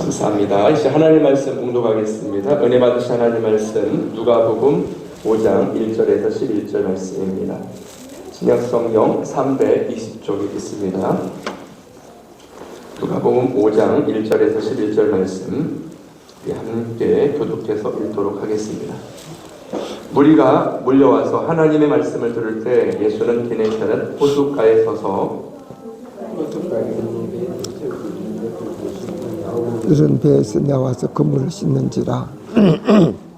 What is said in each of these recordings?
감사합니다. 이제 하나님 말씀 봉독하겠습니다. 은혜 받으신 하나님 말씀 누가복음 5장 1절에서 11절 말씀입니다. 신약성경 320쪽에 있습니다. 누가복음 5장 1절에서 11절 말씀 함께 교독해서 읽도록 하겠습니다. 무리가 몰려와서 하나님의 말씀을 들을 때 예수는 게네사렛 호숫가에 서서 이런 배에서 나와서 그물을 씻는지라.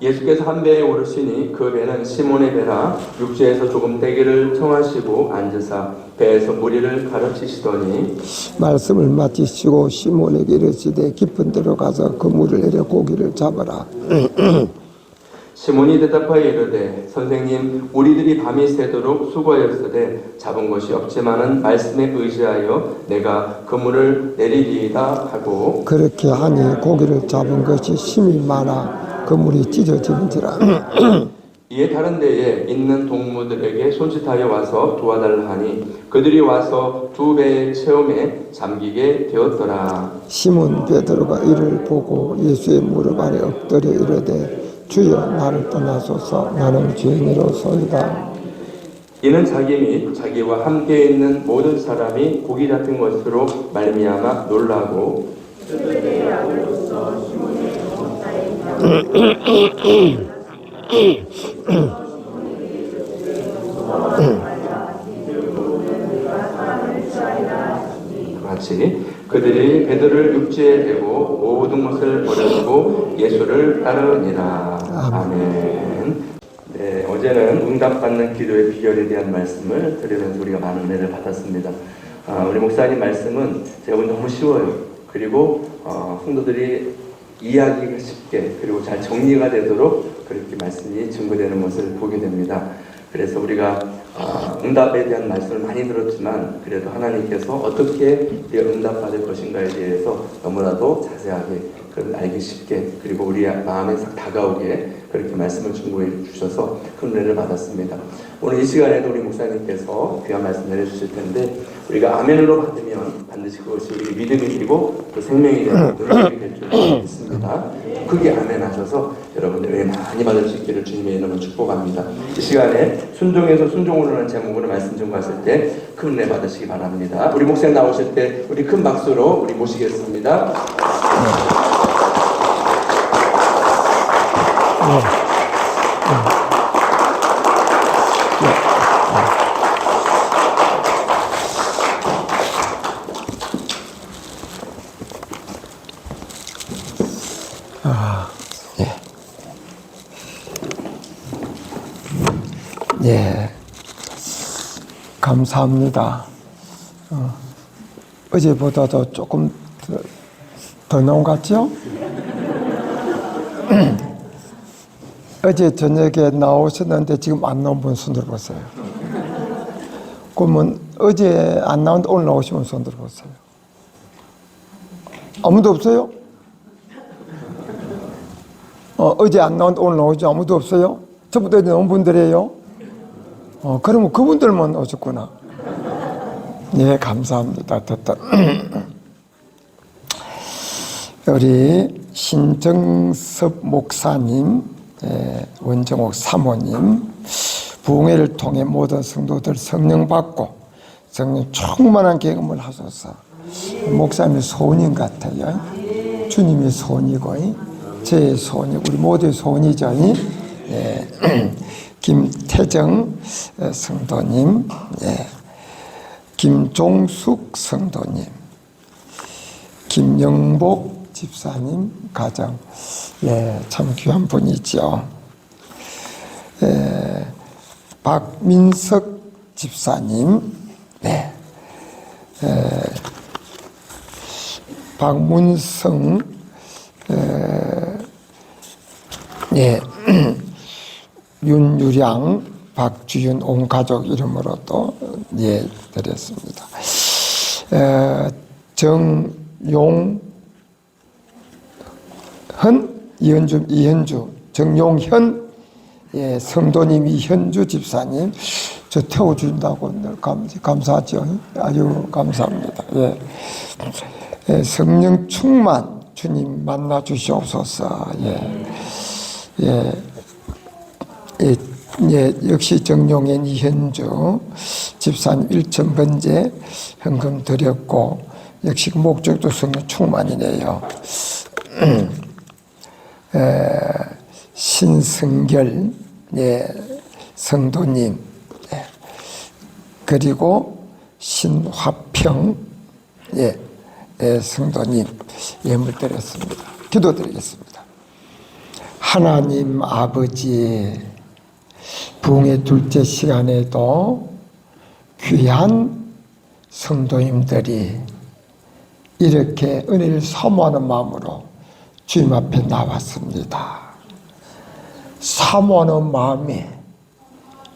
예수께서 한 배에 오르시니 그 배는 시몬의 배라. 육지에서 조금 대기를 청하시고 앉으사 배에서 무리를 가르치시더니 말씀을 마치시고 시몬에게 이르시되 깊은 데로 가서 그물을 내려 고기를 잡아라. 시몬이 대답하여 이르되 선생님 우리들이 밤이 새도록 수고하였으되 잡은 것이 없지만은 말씀에 의지하여 내가 그물을 내리리이다 하고 그렇게 하니 고기를 잡은 것이 심이 많아 그물이 찢어지는지라. 이에 다른 데에 있는 동무들에게 손짓하여 와서 도와달라 하니 그들이 와서 두 배의 체험에 잠기게 되었더라. 시몬 베드로가 이를 보고 예수의 무릎 아래 엎드려 이르되 주여 나를 떠나소서 나는 죄인이로소이다. 이는 자기 및 자기와 함께 있는 모든 사람이 고기 잡힌 것으로 말미암아 놀라고 같이 그들이 베드로를 육지에 대고 모든 것을 버려두고 예수를 따르니라. 아멘. 네, 어제는 응답받는 기도의 비결에 대한 말씀을 들으면서 우리가 많은 은혜를 받았습니다. 우리 목사님 말씀은 제가 보기 너무 쉬워요. 그리고 성도들이 이해하기가 쉽게 그리고 잘 정리가 되도록 그렇게 말씀이 증거되는 것을 보게 됩니다. 그래서 우리가 응답에 대한 말씀을 많이 들었지만 그래도 하나님께서 어떻게 응답받을 것인가에 대해서 너무나도 자세하게 알기 쉽게 그리고 우리 마음에 싹 다가오게 그렇게 말씀을 증거해 주셔서 큰 은혜를 받았습니다. 오늘 이 시간에도 우리 목사님께서 귀한 말씀 내려주실 텐데 우리가 아멘으로 받으면 반드시 그것이 우리 믿음이 되고 또 생명이 되고 능력이 될 줄 믿습니다. 크게 아멘 하셔서 여러분들 은혜 많이 받을 수 있기를 주님의 이름으로 축복합니다. 이 시간에 순종에서 순종으로 라는 제목으로 말씀 증거하실 때 큰 은혜 받으시기 바랍니다. 우리 목사님 나오실 때 우리 큰 박수로 우리 모시겠습니다. 예, 감사합니다. 어제보다도 조금 더 나온 것 같죠? 어제 저녁에 나오셨는데 지금 안 나온 분 손 들어보세요. 그러면 어제 안 나오는데 오늘 나오시면 손 들어보세요. 아무도 없어요? 어제 안 나오는데 오늘 나오지 아무도 없어요? 전부 다 나온 분들이에요? 그러면 그분들만 오셨구나. 예, 감사합니다. 됐다. 우리 신정섭 목사님, 원정옥 사모님, 부흥회를 통해 모든 성도들 성령 받고 성령 충만한 경험을 하소서. 목사님의 소원인 같아요. 주님의 소원이고 제 소원이 우리 모두의 소원이죠. 예. 김태정 성도님, 예. 김종숙 성도님, 김영복 집사님 가정, 예, 참 귀한 분이죠. 예, 박민석 집사님, 네, 박문성, 예, 윤유량, 박주윤 온 가족 이름으로 또 예 드렸습니다. 정용헌, 이현주, 정용현, 예, 성도님 이현주 집사님, 저 태워준다고 늘 감사하죠. 아주 감사합니다. 예. 성령 충만, 주님 만나 주시옵소서. 역시 정용현 이현주 집사님 1,000번째 현금 드렸고, 역시 목적도 성령 충만이네요. 신승결 성도님, 그리고 신화평 성도님 예물 드렸습니다. 기도드리겠습니다. 하나님 아버지, 부흥의 둘째 시간에도 귀한 성도님들이 이렇게 은혜를 사모하는 마음으로 주님 앞에 나왔습니다. 사모하는 마음에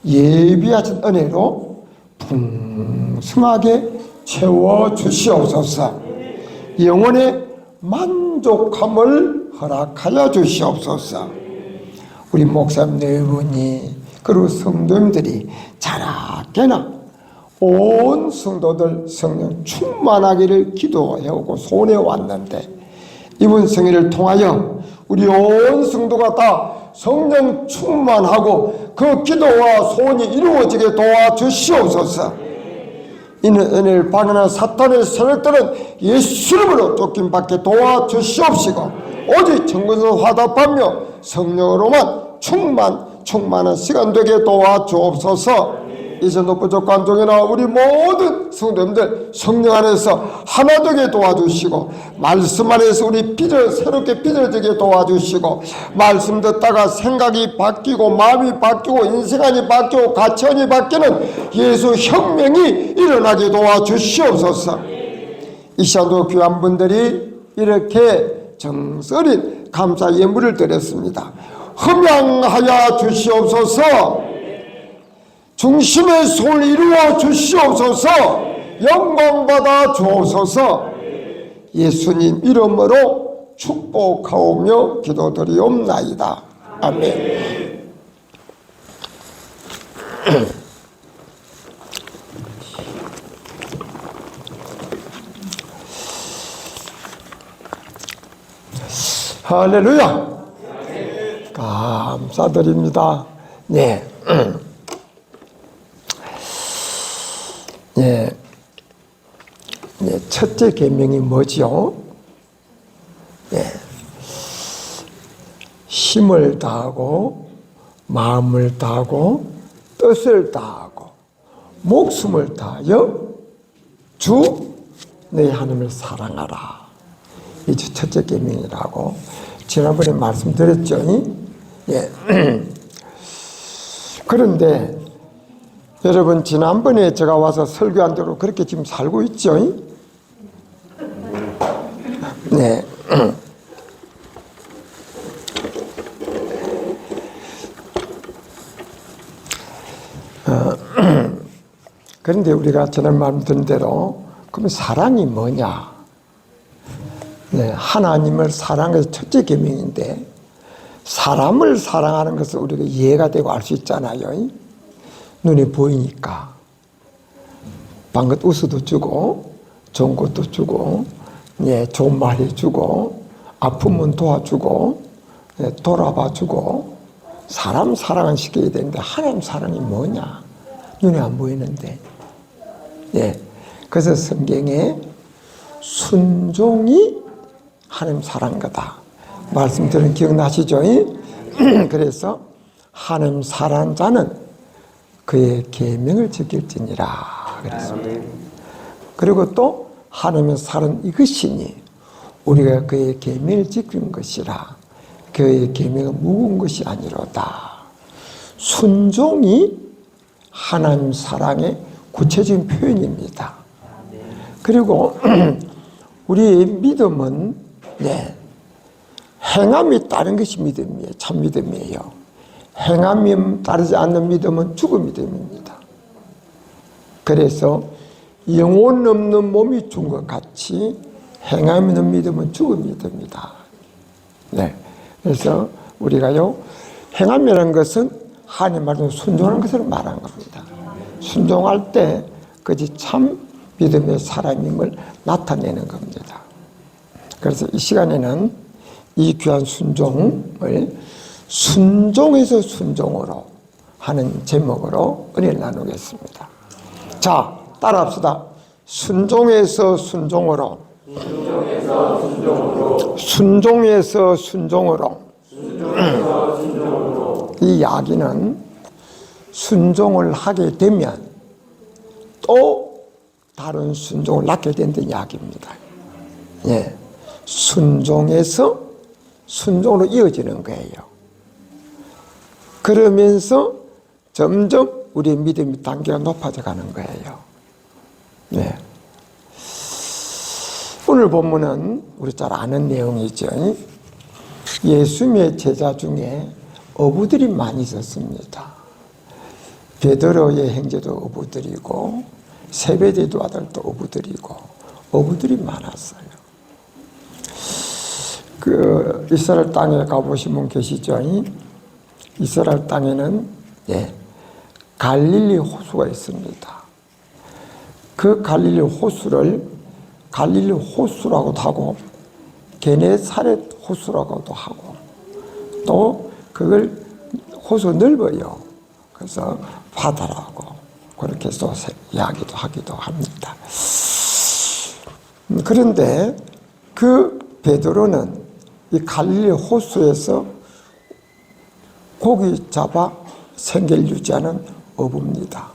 예비하신 은혜로 풍성하게 채워주시옵소서. 영혼의 만족함을 허락하여 주시옵소서. 우리 목사님 네 분이 그리고 성도님들이 자라게나 온 성도들 성령 충만하기를 기도해오고 소원해왔는데, 이번 성회를 통하여 우리 온 성도가 다 성령 충만하고 그 기도와 소원이 이루어지게 도와주시옵소서. 이는 은혜를 방해하는 사탄의 세력들은 예수 이름으로 쫓김받게 도와주시옵시고, 오직 정근으로 화답하며 성령으로만 충만한 시간 되게 도와주옵소서. 이전도 부족한 종이나 우리 모든 성도님들 성령 안에서 하나 되게 도와주시고, 말씀 안에서 우리 새롭게 빚어지게 도와주시고, 말씀 듣다가 생각이 바뀌고 마음이 바뀌고 인생관이 바뀌고 가치관이 바뀌는 예수 혁명이 일어나게 도와주시옵소서. 이 시간도 귀한 분들이 이렇게 정서린 감사 예물을 드렸습니다. 흠양하여 주시옵소서. 중심의 소를 이루어 주시옵소서. 영광받아 주옵소서. 예수님 이름으로 축복하오며 기도드리옵나이다. 아멘. 할렐루야. 감사드립니다. 네. 첫째 계명이 뭐죠? 힘을 다하고 마음을 다하고 뜻을 다하고 목숨을 다하여 주 내 하나님을 사랑하라. 이제 첫째 계명이라고 지난번에 말씀드렸죠. 그런데 여러분, 지난번에 제가 와서 설교한 대로 그렇게 지금 살고 있죠? 네. 그런데 우리가 지난 말씀드린 대로, 그럼 사랑이 뭐냐? 하나님을 사랑하는 것이 첫째 계명인데, 사람을 사랑하는 것을 우리가 이해가 되고 알 수 있잖아요. 눈에 보이니까 방긋 웃어도 주고 좋은 것도 주고 좋은 말 해주고 아프면 도와주고 돌아봐주고 사람 사랑은 시켜야 되는데, 하나님 사랑이 뭐냐? 눈에 안 보이는데. 그래서 성경에 순종이 하나님 사랑 거다 말씀드린 기억나시죠? 그래서 하나님 사랑하는 자는 그의 계명을 지킬지니라 그랬습니다. 그리고 또 하나님의 사랑 이것이니 우리가 그의 계명을 지키는 것이라. 그의 계명은 무거운 것이 아니로다. 순종이 하나님 사랑의 구체적인 표현입니다. 그리고 우리의 믿음은 행함이 따른 것이 믿음이에요. 참 믿음이에요. 행함이 따르지 않는 믿음은 죽은 믿음입니다. 그래서 영혼 없는 몸이 죽은 것 같이 행함이 없는 믿음은 죽은 믿음이다. 그래서 우리가요, 행함이라는 것은 하나님 말씀 순종하는 것을 말하는 겁니다. 순종할 때 그것이 참 믿음의 사람임을 나타내는 겁니다. 그래서 이 시간에는 이 귀한 순종을 순종에서 순종으로 하는 제목으로 은혜를 나누겠습니다. 자, 따라합시다. 순종에서 순종으로. 순종에서 순종으로. 이 이야기는 순종을 하게 되면 또 다른 순종을 낳게 된다는 이야기입니다. 예. 순종에서 순종으로 이어지는 거예요. 그러면서 점점 우리의 믿음의 단계가 높아져 가는 거예요. 네. 오늘 본문은 우리 잘 아는 내용이죠. 예수님의 제자 중에 어부들이 많이 있었습니다. 베드로의 형제도 어부들이고 세베대도 아들도 어부들이고 어부들이 많았어요. 그 이스라엘 땅에 가보신 분 계시죠? 이스라엘 땅에는 갈릴리 호수가 있습니다. 그 갈릴리 호수를 갈릴리 호수라고도 하고 게네사렛 호수라고도 하고 또 그걸 호수 넓어요. 그래서 바다라고 그렇게 또 이야기도 하기도 합니다. 그런데 그 베드로는 이 갈릴리 호수에서 고기 잡아 생계를 유지하는 어부입니다.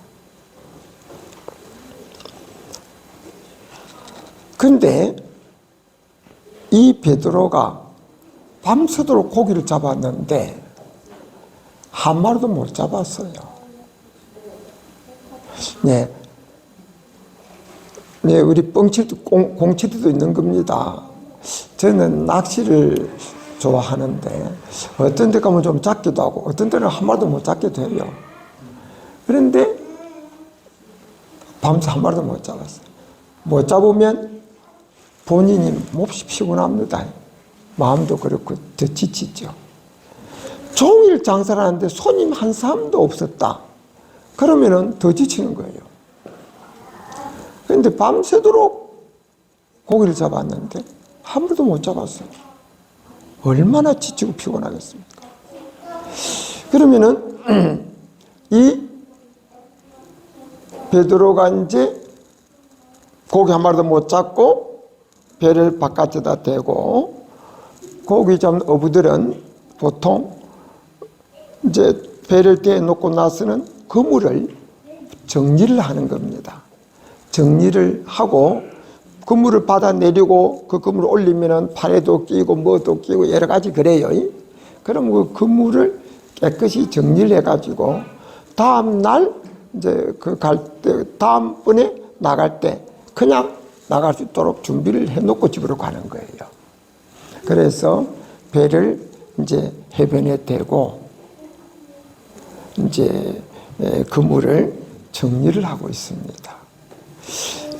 근데 이 베드로가 밤새도록 고기를 잡았는데 한 마리도 못 잡았어요. 네, 우리 뻥치도 공치도 있는 겁니다. 저는 낚시를 좋아하는데 어떤 데 가면 좀 잡기도 하고 어떤 데는 한 마리도 못 잡기도 해요. 그런데 밤새 한 마리도 못 잡았어요. 못 잡으면 본인이 몹시 피곤합니다. 마음도 그렇고 더 지치죠. 종일 장사를 하는데 손님 한 사람도 없었다. 그러면은 더 지치는 거예요. 그런데 밤새도록 고기를 잡았는데 한 마리도 못 잡았어요. 얼마나 지치고 피곤하겠습니까? 그러면은 이 베드로가 이제 고기 한 마리도 못 잡고 배를 바깥에다 대고 고기 잡는 어부들은 보통 이제 배를 떼놓고 나서는 그물을 정리를 하는 겁니다. 정리를 하고 그물을 받아내리고 그 그물을 올리면은 팔에도 끼고 뭐도 끼고 여러 가지 그래요. 그럼 그 그물을 깨끗이 정리를 해가지고 다음 날 이제 그 갈 때 다음번에 나갈 때 그냥 나갈 수 있도록 준비를 해놓고 집으로 가는 거예요. 그래서 배를 이제 해변에 대고 이제 그물을 정리를 하고 있습니다.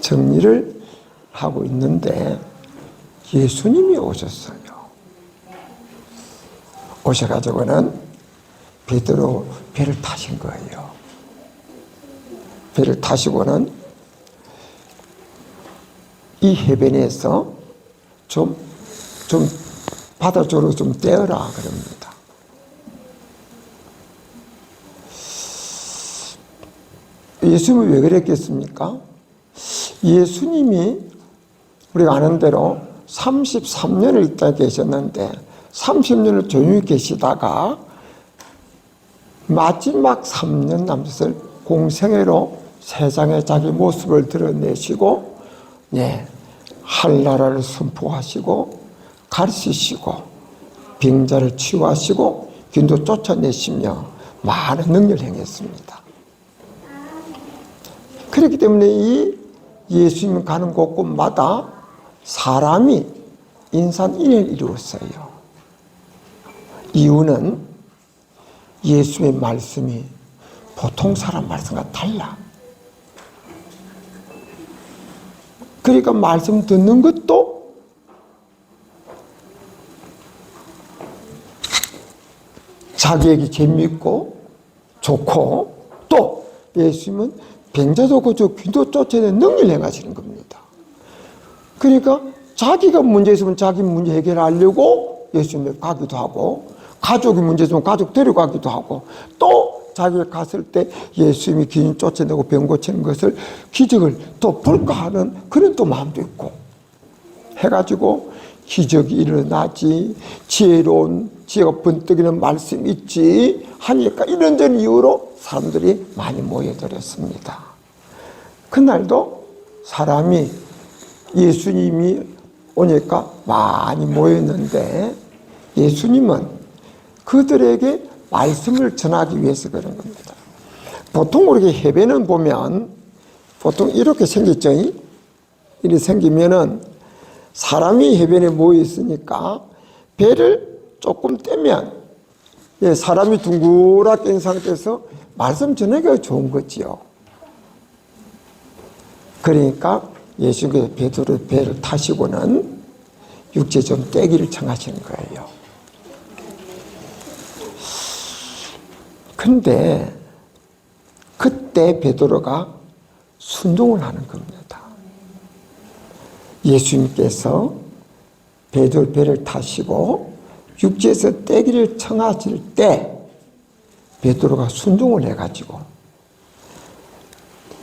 정리를 하고 있는데 예수님이 오셨어요. 오셔가지고는 베드로 배를 타신 거예요. 배를 타시고는 이 해변에서 좀 바다 쪽으로 좀 떼어라 그럽니다. 예수님이 왜 그랬겠습니까? 예수님이 우리가 아는 대로 33년을 있다 계셨는데 30년을 조용히 계시다가 마지막 3년 남짓을 공생애로 세상에 자기 모습을 드러내시고 한나라를 선포하시고 가르치시고 병자를 치유하시고 균도 쫓아내시며 많은 능력을 행했습니다. 그렇기 때문에 이 예수님 가는 곳곳마다 사람이 인산인해를 이루었어요. 이유는 예수의 말씀이 보통 사람 말씀과 달라. 그러니까 말씀 듣는 것도 자기에게 재미있고 좋고 또 예수님은 병자도 고쳐 귀도 쫓아내는 능력을 행하시는 겁니다. 그러니까 자기가 문제 있으면 자기 문제 해결하려고 예수님에 가기도 하고, 가족이 문제 있으면 가족 데려가기도 하고, 또 자기가 갔을 때 예수님이 귀신 쫓아내고 병 고치는 것을 기적을 또 볼까 하는 그런 또 마음도 있고 해가지고 기적이 일어나지, 지혜로운 지혜가 번뜩이는 말씀이 있지 하니까 이런저런 이유로 사람들이 많이 모여들었습니다. 그날도 사람이 예수님이 오니까 많이 모였는데 예수님은 그들에게 말씀을 전하기 위해서 그런 겁니다. 보통 우리가 해배는 보면 보통 이렇게 생겼죠. 이렇게 생기면은 사람이 해변에 모여 있으니까 배를 조금 떼면 사람이 둥그랗게 있는 상태에서 말씀 전하기가 좋은 거지요. 그러니까 예수님께서 베드로 배를 타시고는 육지에 좀 떼기를 청하시는 거예요. 근데 그때 베드로가 순종을 하는 겁니다. 예수님께서 베드로 배를 타시고 육지에서 떼기를 청하실 때 베드로가 순종을 해가지고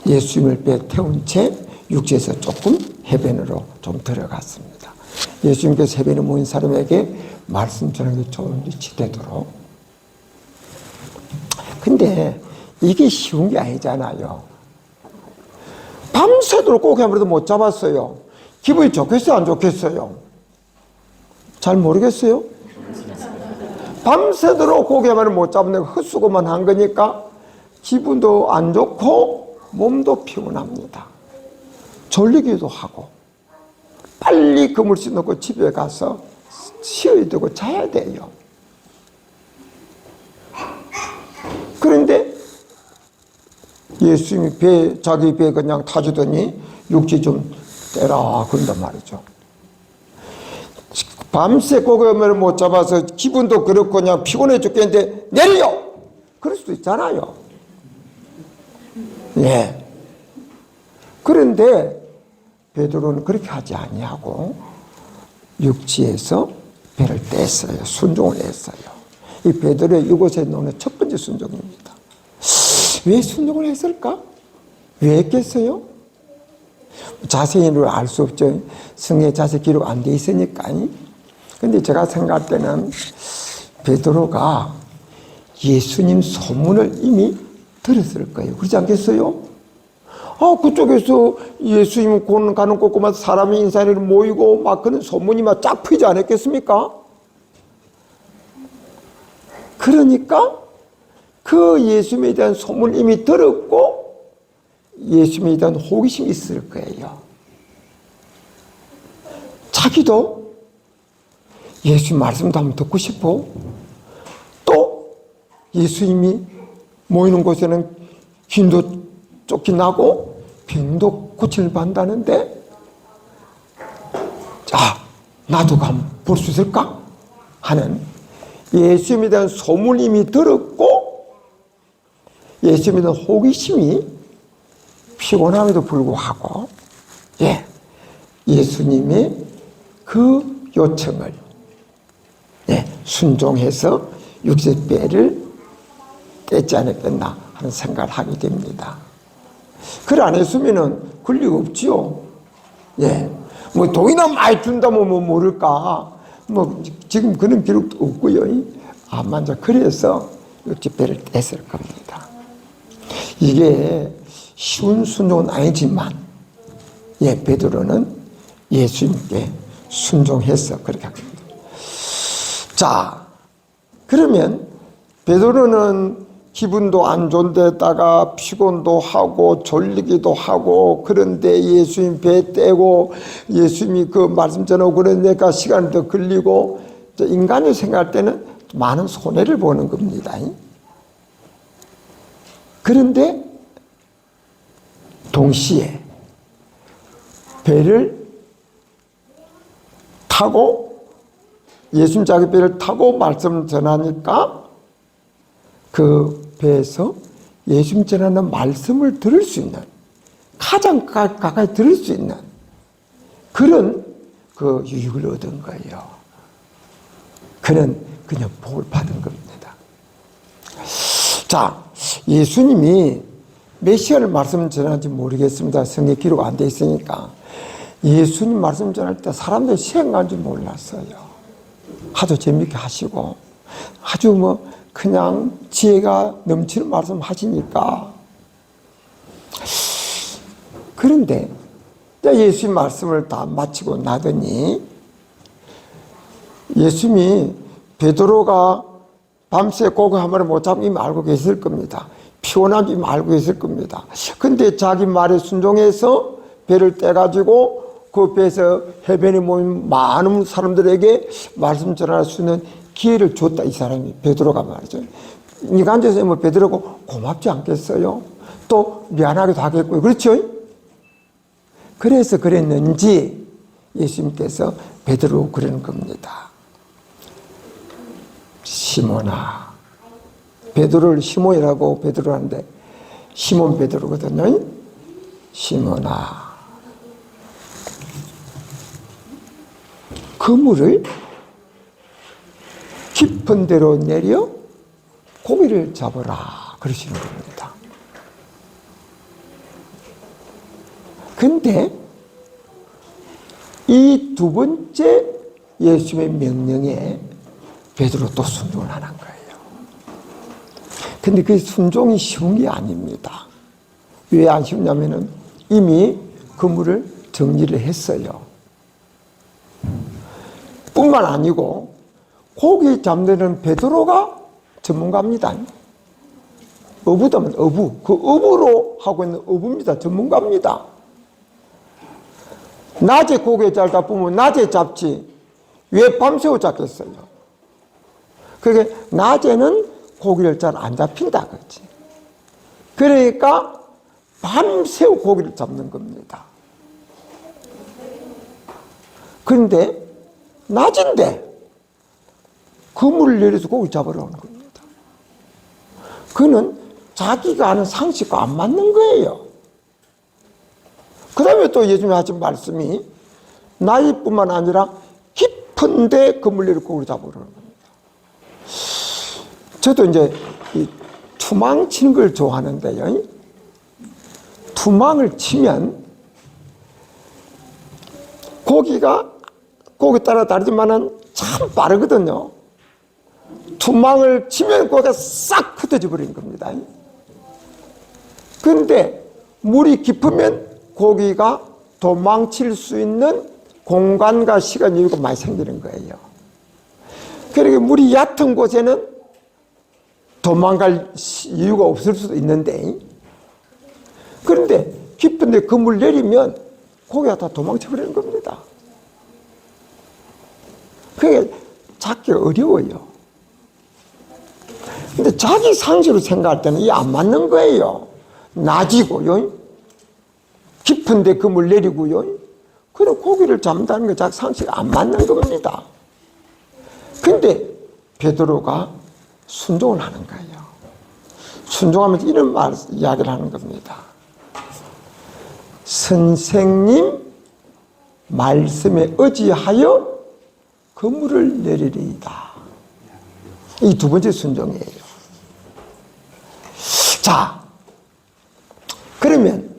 예수님을 배에 태운 채 육지에서 조금 해변으로 좀 들어갔습니다. 예수님께서 해변에 모인 사람에게 말씀 전하기 좋은 위치 되도록. 근데 이게 쉬운 게 아니잖아요. 밤새도록 고기한마리도 못 잡았어요. 기분이 좋겠어요, 안 좋겠어요? 잘 모르겠어요? 밤새도록 고기 한 마리 못 잡는 헛수고만 한 거니까 기분도 안 좋고 몸도 피곤합니다. 졸리기도 하고 빨리 그물씨 넣고 집에 가서 쉬어야 되고 자야 돼요. 그런데 예수님이 자기 배 그냥 타주더니 육지 좀 떼라 그런단 말이죠. 밤새 고기를 못 잡아서 기분도 그렇고 그냥 피곤해 죽겠는데 내려! 그럴 수도 있잖아요. 예. 그런데 베드로는 그렇게 하지 아니하고 육지에서 배를 뗐어요. 순종을 했어요. 이 베드로의 이곳에 나오는 첫 번째 순종입니다. 왜 순종을 했을까? 왜 했겠어요? 자세히는 알 수 없죠. 성경에 자세히 기록 안 돼 있으니까. 근데 제가 생각할 때는 베드로가 예수님 소문을 이미 들었을 거예요. 그렇지 않겠어요? 그쪽에서 예수님 가는 곳곳마다 사람이 인사를 모이고 막 그런 소문이 막 쫙 퍼지지 않았겠습니까? 그러니까 그 예수님에 대한 소문을 이미 들었고 예수님에 대한 호기심이 있을 거예요. 자기도 예수님 말씀도 한번 듣고 싶어. 또 예수님이 모이는 곳에는 귀도 쫓겨나고 병도 고침을 받는다는데 자, 나도 한번 볼 수 있을까? 하는 예수님에 대한 소문을 이미 들었고 예수님에 대한 호기심이 피곤함에도 불구하고 예수님의 그 요청을 순종해서 육체 배를 떼지 않았겠나 하는 생각을 하게 됩니다. 그걸 안 했으면은 그럴 리가 없지요. 뭐 돈이나 많이 준다면 뭐 모를까. 뭐 지금 그런 기록도 없고요. 아마 그래서 육체 배를 뗐을 겁니다. 이게 쉬운 순종은 아니지만 베드로는 예수님께 순종해서 그렇게 합니다. 자, 그러면 베드로는 기분도 안 좋은 데다가 피곤도 하고 졸리기도 하고 그런데 예수님 배 떼고 예수님이 그 말씀 전하고 그런 데가 시간이 더 걸리고 인간이 생각할 때는 많은 손해를 보는 겁니다. 그런데 동시에 배를 타고 예수님 자기 배를 타고 말씀 전하니까 그 배에서 예수님 전하는 말씀을 들을 수 있는 가장 가까이 들을 수 있는 그런 그 유익을 얻은 거예요. 그는 그냥 복을 받은 겁니다. 자, 예수님이 몇 시간을 말씀 전하는지 모르겠습니다. 성경 기록 안 돼 있으니까. 예수님 말씀 전할 때 사람들이 시간 가는 줄 몰랐어요. 하도 재밌게 하시고 아주 뭐 그냥 지혜가 넘치는 말씀 하시니까. 그런데 예수님 말씀을 다 마치고 나더니 예수님이 베드로가 밤새 고기 한 마리 못 잡으면 이미 알고 계실 겁니다. 피곤한 줄 알고 계실 겁니다. 근데 자기 말에 순종해서 배를 떼가지고 그 배에서 해변에 모인 많은 사람들에게 말씀 전할 수 있는 기회를 줬다. 이 사람이 베드로가 말이죠. 네가 앉아서 뭐 베드로고 고맙지 않겠어요? 또 미안하기도 하겠고요. 그렇죠? 그래서 그랬는지 예수님께서 베드로 그러는 겁니다. 시몬아. 베드로를 시몬이라고 베드로 하는데 시몬 베드로거든요. 시몬아. 그물을 깊은 데로 내려 고기를 잡으라 그러시는 겁니다. 근데 이 두 번째 예수님의 명령에 베드로 또 순종을 하는 거예요. 근데 그 순종이 쉬운 게 아닙니다. 왜 안 쉽냐면은 이미 그물을 정리를 했어요. 뿐만 아니고 고기 잡는 베드로가 전문가입니다. 어부다면 어부. 그 어부로 하고 있는 어부입니다. 전문가입니다. 낮에 고기 잡다 보면 낮에 잡지 왜 밤새워 잡겠어요? 그게 낮에는 고기를 잘 안 잡힌다 그렇지. 그러니까 밤새워 고기를 잡는 겁니다. 그런데 낮인데 그물을 내려서 고기 잡으러 오는 겁니다. 그는 자기가 아는 상식과 안 맞는 거예요. 그 다음에 또 예수님이 하신 말씀이 나이뿐만 아니라 깊은데 그물 내려 고기를 잡으러 오는 겁니다. 저도 이제 이 투망 치는 걸 좋아하는데요. 투망을 치면 고기 따라 다르지만은 참 빠르거든요. 투망을 치면 고기가 싹 흩어져 버리는 겁니다. 그런데 물이 깊으면 고기가 도망칠 수 있는 공간과 시간 여유가 많이 생기는 거예요. 그러니까 물이 얕은 곳에는 도망갈 이유가 없을 수도 있는데, 그런데 깊은데 그물 내리면 고기가 다 도망쳐 버리는 겁니다. 그게 잡기 어려워요. 근데 자기 상식으로 생각할 때는 이게 안 맞는 거예요. 낮이고요. 깊은데 그물 내리고요. 그럼 고기를 잡는다는 게 자기 상식이 안 맞는 겁니다. 근데 베드로가 순종을 하는 거예요. 순종하면서 이런 이야기를 하는 겁니다. 선생님 말씀에 의지하여 그물을 내리리이다. 이 두 번째 순종이에요. 자, 그러면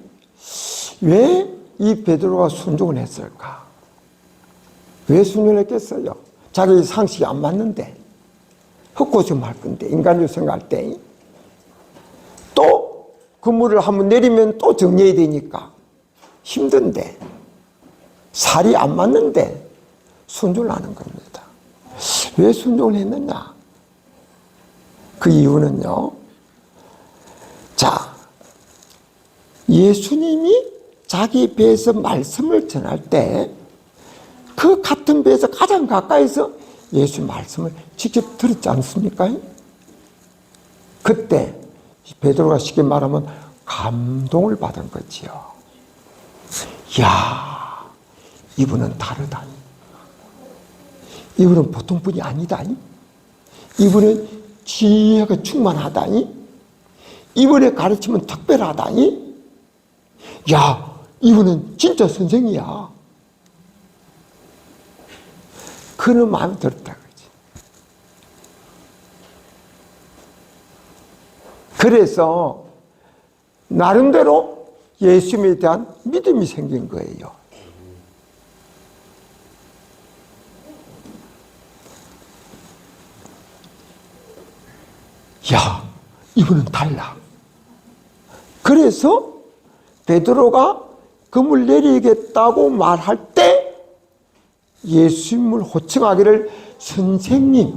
왜 이 베드로가 순종을 했을까? 왜 순종을 했겠어요? 자기 상식이 안 맞는데, 헛고좀 할 건데, 인간적으로 생각할 때, 또 그물을 한번 내리면 또 정리해야 되니까 힘든데, 살이 안 맞는데 순종을 하는 겁니다. 왜 순종을 했느냐? 그 이유는요, 자, 예수님이 자기 배에서 말씀을 전할 때 그 같은 배에서 가장 가까이서 예수 말씀을 직접 들었지 않습니까? 그때 베드로가 쉽게 말하면 감동을 받은 거지요. 야, 이분은 다르다. 이분은 보통 분이 아니다. 이분은 지혜가 충만하다. 이분의 가르침은 특별하다. 야, 이분은 진짜 선생이야. 그런 마음이 들었다 그러지. 그래서 나름대로 예수님에 대한 믿음이 생긴 거예요. 야, 이분은 달라. 그래서 베드로가 금을 내리겠다고 말할 때 예수님을 호칭하기를 선생님,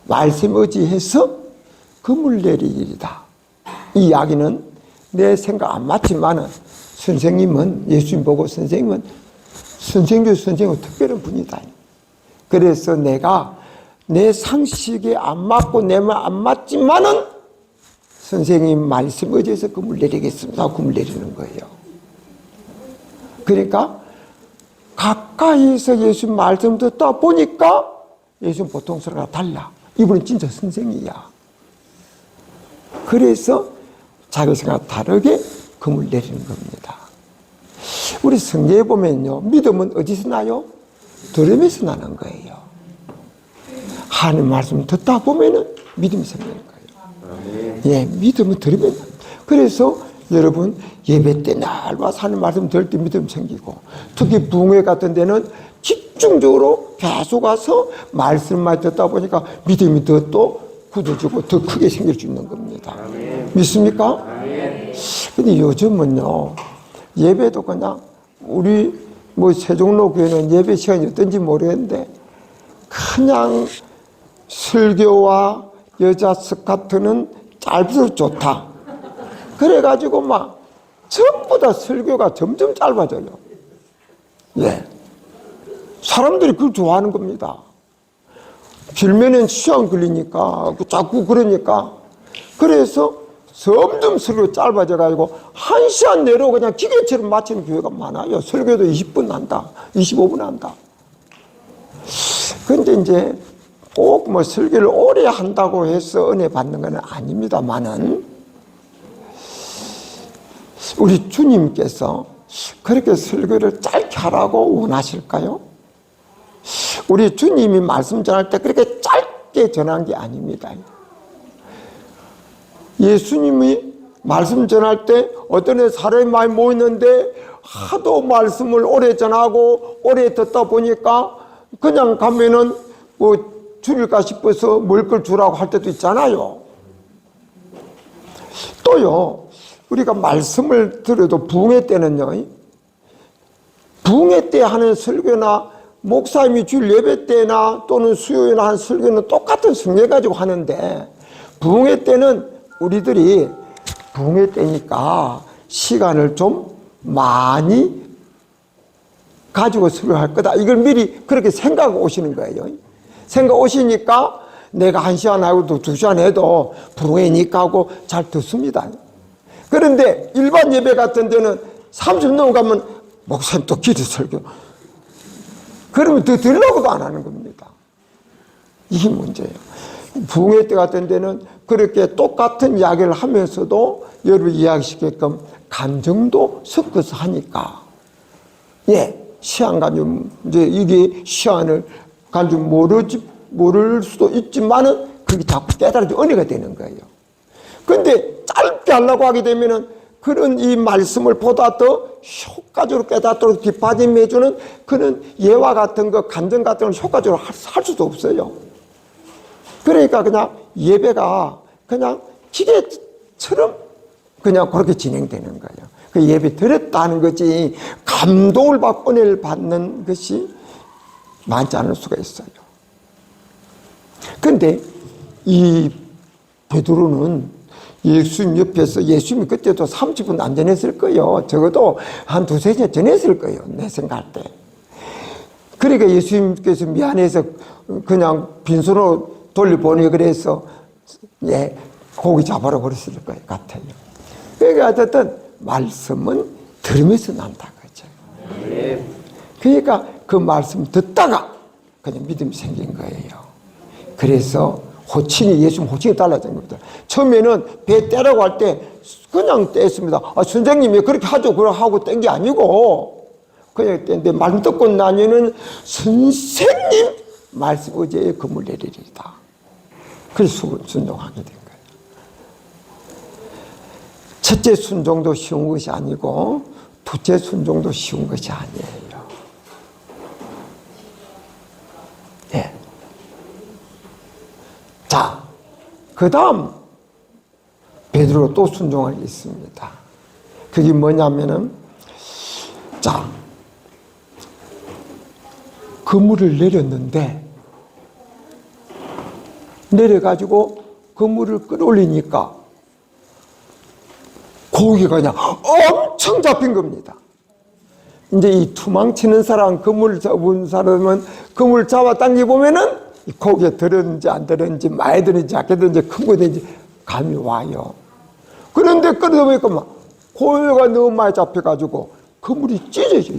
말씀 의지해서 금을 내리리다. 이 이야기는 내 생각 안 맞지만은 선생님은, 예수님 보고 선생님은 특별한 분이다. 그래서 내가 내 상식에 안 맞고 내 말 안 맞지만은 선생님 말씀 의지해서 금을 내리겠습니다 하고 금을 내리는 거예요. 그러니까 가까이서 예수님 말씀 듣다 보니까 예수님 보통 사람과 달라. 이분은 진짜 선생이야. 그래서 자기 생각 다르게 금을 내리는 겁니다. 우리 성경에 보면요, 믿음은 어디서 나요? 들음에서 나는 거예요. 하나님 말씀 듣다 보면은 믿음이 생기는 거예요. 예, 믿음은 들으면. 그래서 여러분 예배 때 날 와서 하나님 말씀 들을 때 믿음 생기고, 특히 부흥회 같은 데는 집중적으로 계속 와서 말씀만 듣다 보니까 믿음이 더 또 굳어지고 더 크게 생길 수 있는 겁니다. 믿습니까? 근데 요즘은요, 예배도 그냥 우리 뭐 세종로 교회는 예배 시간이 어떤지 모르겠는데 그냥 설교와 여자 스카트는 짧을수록 좋다. 그래가지고 막 전부 다 설교가 점점 짧아져요. 예. 사람들이 그걸 좋아하는 겁니다. 길면은 시간 걸리니까, 자꾸 그러니까. 그래서 점점 설교 짧아져가지고 1시간 내로 그냥 기계처럼 마치는 교회가 많아요. 설교도 20분 한다, 25분 한다. 근데 이제 꼭 뭐 설교를 오래 한다고 해서 은혜 받는 건 아닙니다만은, 우리 주님께서 그렇게 설교를 짧게 하라고 원하실까요? 우리 주님이 말씀 전할 때 그렇게 짧게 전한 게 아닙니다. 예수님이 말씀 전할 때 어떤 사람이 많이 모였는데 하도 말씀을 오래 전하고 오래 듣다 보니까 그냥 가면은 뭐 줄일까 싶어서 먹을 걸 주라고 할 때도 있잖아요. 또요, 우리가 말씀을 들어도 부흥회 때는요, 부흥회 때 하는 설교나 목사님이 줄 예배 때나 또는 수요일에 하는 설교는 똑같은 성경 가지고 하는데, 부흥회 때는 우리들이 부흥회 때니까 시간을 좀 많이 가지고 설교할 거다. 이걸 미리 그렇게 생각하고 오시는 거예요. 생각 오시니까 내가 1시간 하고도 2시간 해도 부흥회니까 하고 잘 듣습니다. 그런데 일반 예배 같은 데는 30 넘어가면 목사님 또 기도 설교. 그러면 더 들으려고도 안 하는 겁니다. 이게 문제예요. 부흥회 때 같은 데는 그렇게 똑같은 이야기를 하면서도 여러분 이야기시게끔 감정도 섞어서 하니까, 예, 시간 가지고 이제 이게 시간을 가지고 모를 수도 있지만은 그게 자꾸 깨달아져 은혜가 되는 거예요. 근데 짧게 하려고 하게 되면은 그런 이 말씀을 보다 더 효과적으로 깨닫도록 뒷받침해 주는 그런 예화 같은 거, 간증 같은 걸 효과적으로 할 수도 없어요. 그러니까 그냥 예배가 그냥 기계처럼 그냥 그렇게 진행되는 거예요. 그 예배 드렸다는 거지 감동을 받고 은혜를 받는 것이 많지 않을 수가 있어요. 근데 이 베드로는 예수님 옆에서, 예수님이 그때도 30분 안 전했을 거예요. 적어도 한 2-3시간 전했을 거예요. 내 생각할 때. 그러니까 예수님께서 미안해서 그냥 빈손으로 돌려보내 그래서, 예, 고기 잡아라 그랬을 것 같아요. 그러니까 어쨌든 말씀은 들으면서 난다 그죠. 그러니까 그 말씀 듣다가 그냥 믿음이 생긴 거예요. 그래서 호칭이, 예수님 호칭이 달라진 겁니다. 처음에는 배 떼라고 할 때 그냥 떼었습니다. 아, 선생님이 그렇게 하죠. 그러고 하고 뗀 게 아니고 그냥 때인데 말씀 듣고 나니는 선생님 말씀 의지에 금을 내리리다. 그래서 순종하게 된 거예요. 첫째 순종도 쉬운 것이 아니고 둘째 순종도 쉬운 것이 아니에요. 예. 자, 그 다음 베드로 또 순종할 게 있습니다. 그게 뭐냐면은, 자, 그물을 내렸는데 내려가지고 그물을 끌어올리니까 고기가 그냥 엄청 잡힌 겁니다. 이제 이 투망치는 사람, 그물 잡은 사람은 그물 잡아당기 보면은 이 고기에 들었는지 안 들었는지 많이 들었는지 작게 들었는지 큰 거 들었는지 감이 와요. 그런데 끌어다 보니까 막 고기가 너무 많이 잡혀가지고 그물이 찢어져요.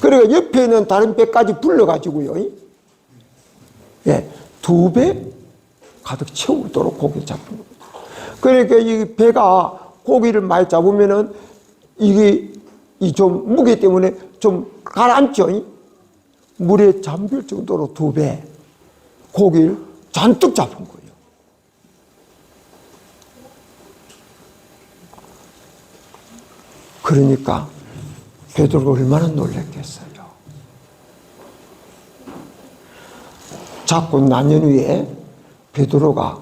그러니까 옆에 있는 다른 배까지 불러가지고요. 예, 2배 가득 채우도록 고기 잡힌 겁니다. 그러니까 이 배가 고기를 많이 잡으면은 이게 이 좀 무게 때문에 좀 가라앉죠. 물에 잠길 정도로 2배 고기를 잔뜩 잡은 거예요. 그러니까 베드로가 얼마나 놀랐겠어요. 잡고 나년 후에 베드로가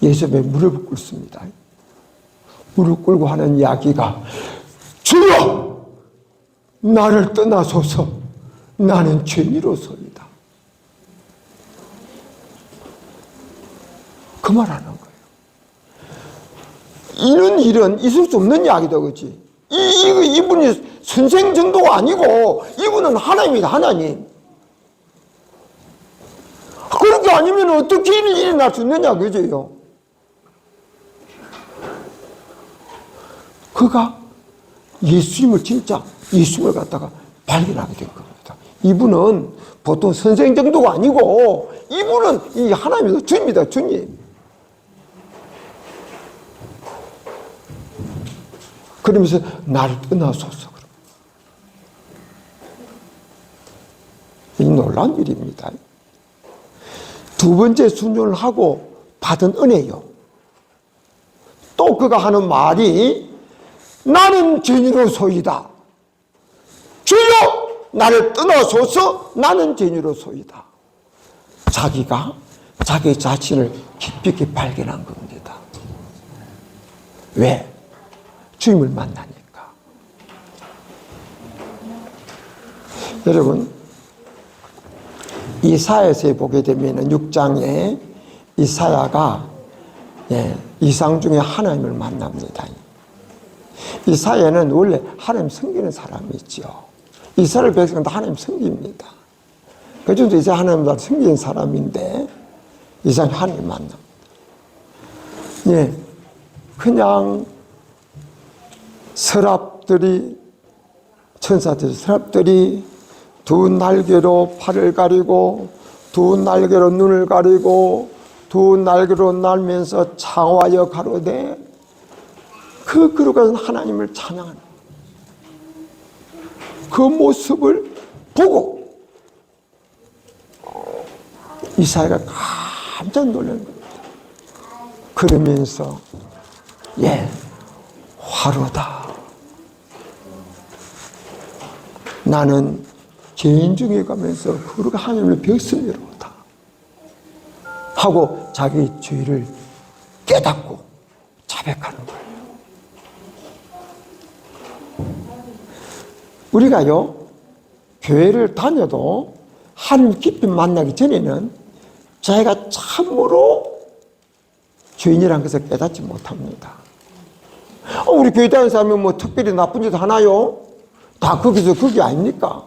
예수님의 무릎을 꿇습니다. 무릎 꿇고 하는 이야기가, 주여! 나를 떠나소서. 나는 죄인으로서이다. 그 말하는 거예요. 이런 일은 있을 수 없는 이야기다, 그렇지? 이분이 선생 정도가 아니고 이분은 하나님이다, 하나님. 그렇게 아니면 어떻게 일이 일어날 수 있느냐, 그죠? 그가 예수님을 진짜 예수님을 갖다가 발견하게 된 겁니다. 이분은 보통 선생 정도가 아니고 이분은 이 하나님이다, 주님이다, 주님. 그러면서 나를 떠나소서. 이 놀라운 일입니다. 두 번째 순종을 하고 받은 은혜요. 또 그가 하는 말이, 나는 죄인으로소이다. 주여 나를 떠나소서. 나는 죄인으로소이다. 자기가 자기 자신을 깊이 있게 발견한 겁니다. 왜? 주님을 만나니까. 여러분, 이사야서에 보게 되면 6장에 이사야가 이상 중에 하나님을 만납니다. 이사야는 원래 하나님 섬기는 사람이죠. 이스라엘 백성도 하나님 섬깁니다. 그중에서 이사야 하나님을 섬기는 사람인데 이사야 하나님 만납니다. 예, 그냥 서랍들이, 천사들 서랍들이 두 날개로 팔을 가리고 두 날개로 눈을 가리고 두 날개로 날면서 창화하여 가로되 그 그릇은 하나님을 찬양하는 그 모습을 보고 이사야가 깜짝 놀란 겁니다. 그러면서 화로다. 나는 죄인 중에 가면서 그가 하나님을 벽스미로다 하고 자기 죄를 깨닫고 자백하는 거예요. 우리가요, 교회를 다녀도 하나님 깊이 만나기 전에는 자기가 참으로 죄인이라는 것을 깨닫지 못합니다. 우리 교회 다니는 사람이 뭐 특별히 나쁜 짓 하나요? 다 거기서 그게 아닙니까?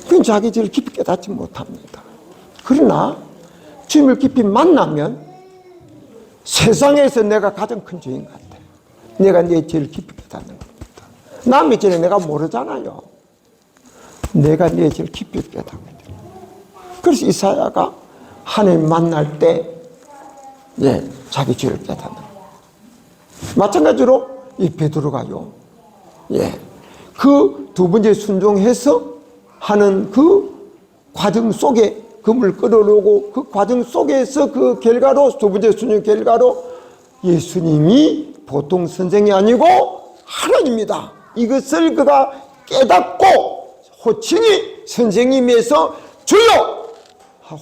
그건 자기 죄를 깊이 깨닫지 못합니다. 그러나 주님을 깊이 만나면 세상에서 내가 가장 큰 죄인 같아. 내가 내 죄를 깊이 깨닫는 겁니다. 남의 죄는 내가 모르잖아요. 내가 내 죄를 깊이 깨닫게 돼요. 그래서 이사야가 하나님 만날 때 자기 죄를 깨닫는 거예요. 마찬가지로 이 베드로가요, 그 두 번째 순종해서 하는 그 과정 속에 금을 끌어오고 그 과정 속에서 그 결과로 두 번째 순종 결과로 예수님이 보통 선생이 아니고 하나님이다. 이것을 그가 깨닫고 호칭이 선생님에서 주여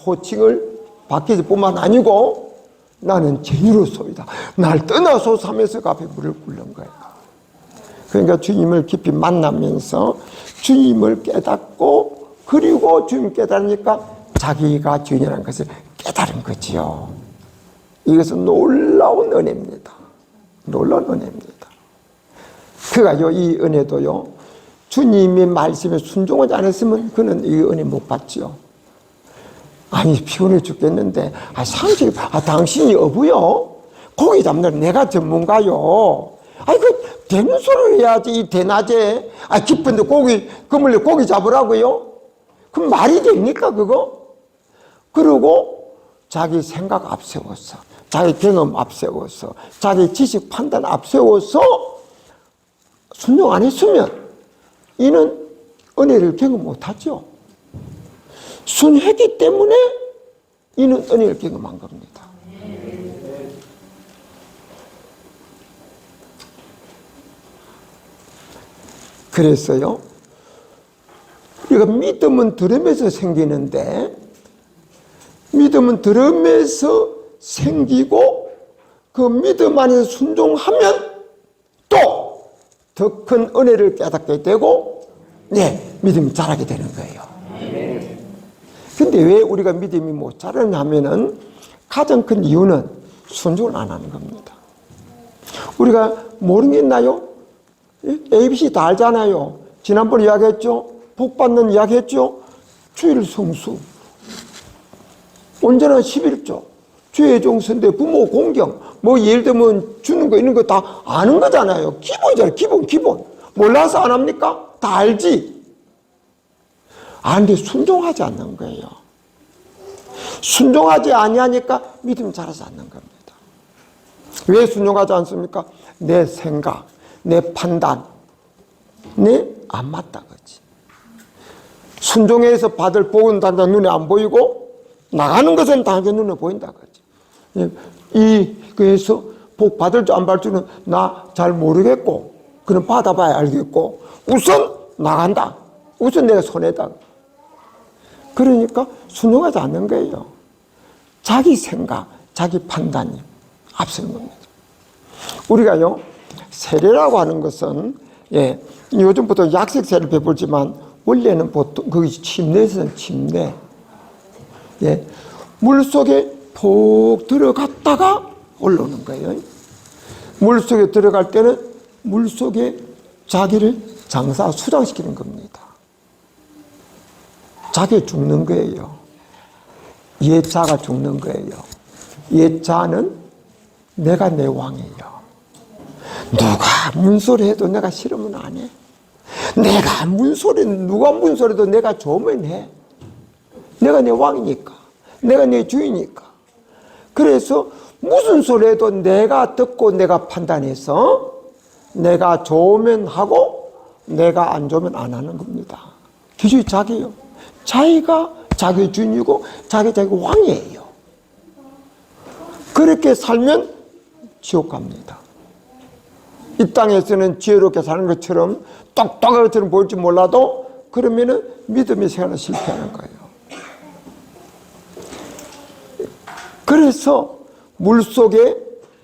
호칭을 받기 뿐만 아니고 나는 죄인으로소이다. 날 떠나소서 하면서 그 앞에 무릎 꿇는 거예요. 그러니까 주님을 깊이 만나면서 주님을 깨닫고 그리고 주님 깨달으니까 자기가 주인이라는 것을 깨달은 거지요. 이것은 놀라운 은혜입니다. 놀라운 은혜입니다. 그가요 이 은혜도요 주님의 말씀에 순종하지 않았으면 그는 이 은혜 못 받지요. 아니 피곤해 죽겠는데 상식이 당신이 어부요? 고기 잡는 내가 전문가요. 아이 그 되는 소리를 해야지 이 대낮에 깊은데 그물로 고기 잡으라고요? 그럼 말이 됩니까 그거? 그리고 자기 생각 앞세워서 자기 경험 앞세워서 자기 지식 판단 앞세워서 순종 안 했으면 이는 은혜를 경험 못하죠. 순했기 때문에 이는 은혜를 경험한 겁니다. 그래서요 우리가 믿음은 들음에서 생기는데 믿음은 들음에서 생기고 그 믿음 안에서 순종하면 또 더 큰 은혜를 깨닫게 되고 믿음이 자라게 되는 거예요. 근데 왜 우리가 믿음이 못 자라냐면은 가장 큰 이유는 순종을 안 하는 겁니다. 우리가 모르는 게 있나요? ABC 다 알잖아요. 지난번에 이야기했죠. 복 받는 이야기했죠. 주일 성수, 온전한 11조, 주의 종선대, 부모 공경, 뭐 예를 들면 주는 거 있는 거 다 아는 거잖아요. 기본이잖아요. 기본. 몰라서 안 합니까? 다 알지. 아는데 순종하지 않는 거예요. 순종하지 아니하니까 믿음이 자라지 않는 겁니다. 왜 순종하지 않습니까? 내 생각, 내 판단, 안 맞다 그지. 순종해서 받을 복은 당장 눈에 안 보이고 나가는 것은 당장 눈에 보인다 그지. 그래서 복 받을 줄 안 받을 줄은 나 잘 모르겠고 그럼 받아봐야 알겠고 우선 나간다. 우선 내가 손해다. 그러니까 순종하지 않는 거예요. 자기 생각, 자기 판단이 앞서는 겁니다. 우리가요 세례라고 하는 것은 요즘 보통 약식 세례를 베풀지만 원래는 보통 거기 침례에서는 침례. 물 속에 푹 들어갔다가 올라오는 거예요. 물 속에 들어갈 때는 물 속에 자기를 수장시키는 겁니다. 자기 죽는 거예요. 옛자가 죽는 거예요. 옛자는 내가 내 왕이에요. 누가 문소리 해도 내가 싫으면 안 해. 누가 문소리도 내가 좋으면 해. 내가 내 왕이니까. 내가 내 주인이니까. 그래서 무슨 소리 해도 내가 듣고 내가 판단해서 내가 좋으면 하고 내가 안 좋으면 안 하는 겁니다. 기준이 자기예요. 자기가 자기 주인이고 자기 왕이에요. 그렇게 살면 지옥 갑니다. 이 땅에서는 지혜롭게 사는 것처럼 똑똑한 것처럼 보일지 몰라도 그러면은 믿음의 생활은 실패하는 거예요. 그래서 물속에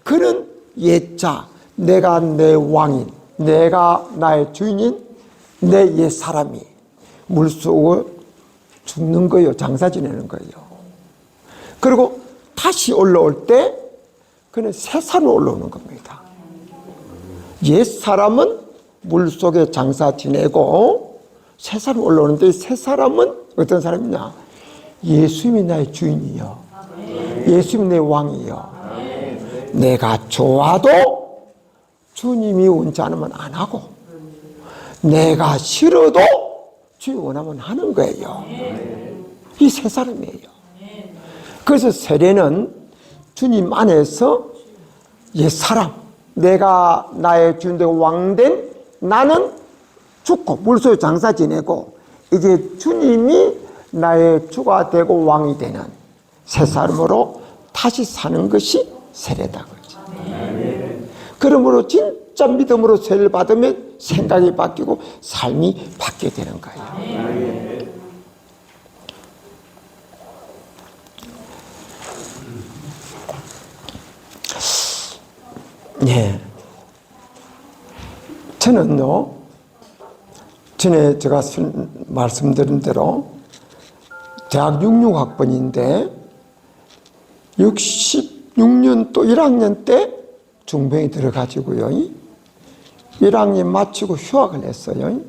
그는 옛자, 내가 내 왕인, 내가 나의 주인인 내 옛 사람이 물속에 죽는 거예요. 장사 지내는 거예요. 그리고 다시 올라올 때 그는 새 사람으로 올라오는 겁니다. 옛 사람은 물속에 장사 지내고 새 사람 올라오는데 새 사람은 어떤 사람이냐? 예수님이 나의 주인이요. 예수님이 내 왕이요. 내가 좋아도 주님이 원치 않으면 안 하고 내가 싫어도 주님이 원하면 하는 거예요. 이 새 사람이에요. 그래서 세례는 주님 안에서 옛 사람, 내가 나의 주인되고 왕된 나는 죽고 물속에 장사 지내고 이제 주님이 나의 주가 되고 왕이 되는 새 사람으로 다시 사는 것이 세례다 그러지. 그러므로 진짜 믿음으로 세례를 받으면 생각이 바뀌고 삶이 바뀌게 되는 거예요. 네. 저는요, 전에 제가 말씀드린 대로 대학 66학번인데 66년 또 1학년 때 중병이 들어가지고요. 1학년 마치고 휴학을 했어요.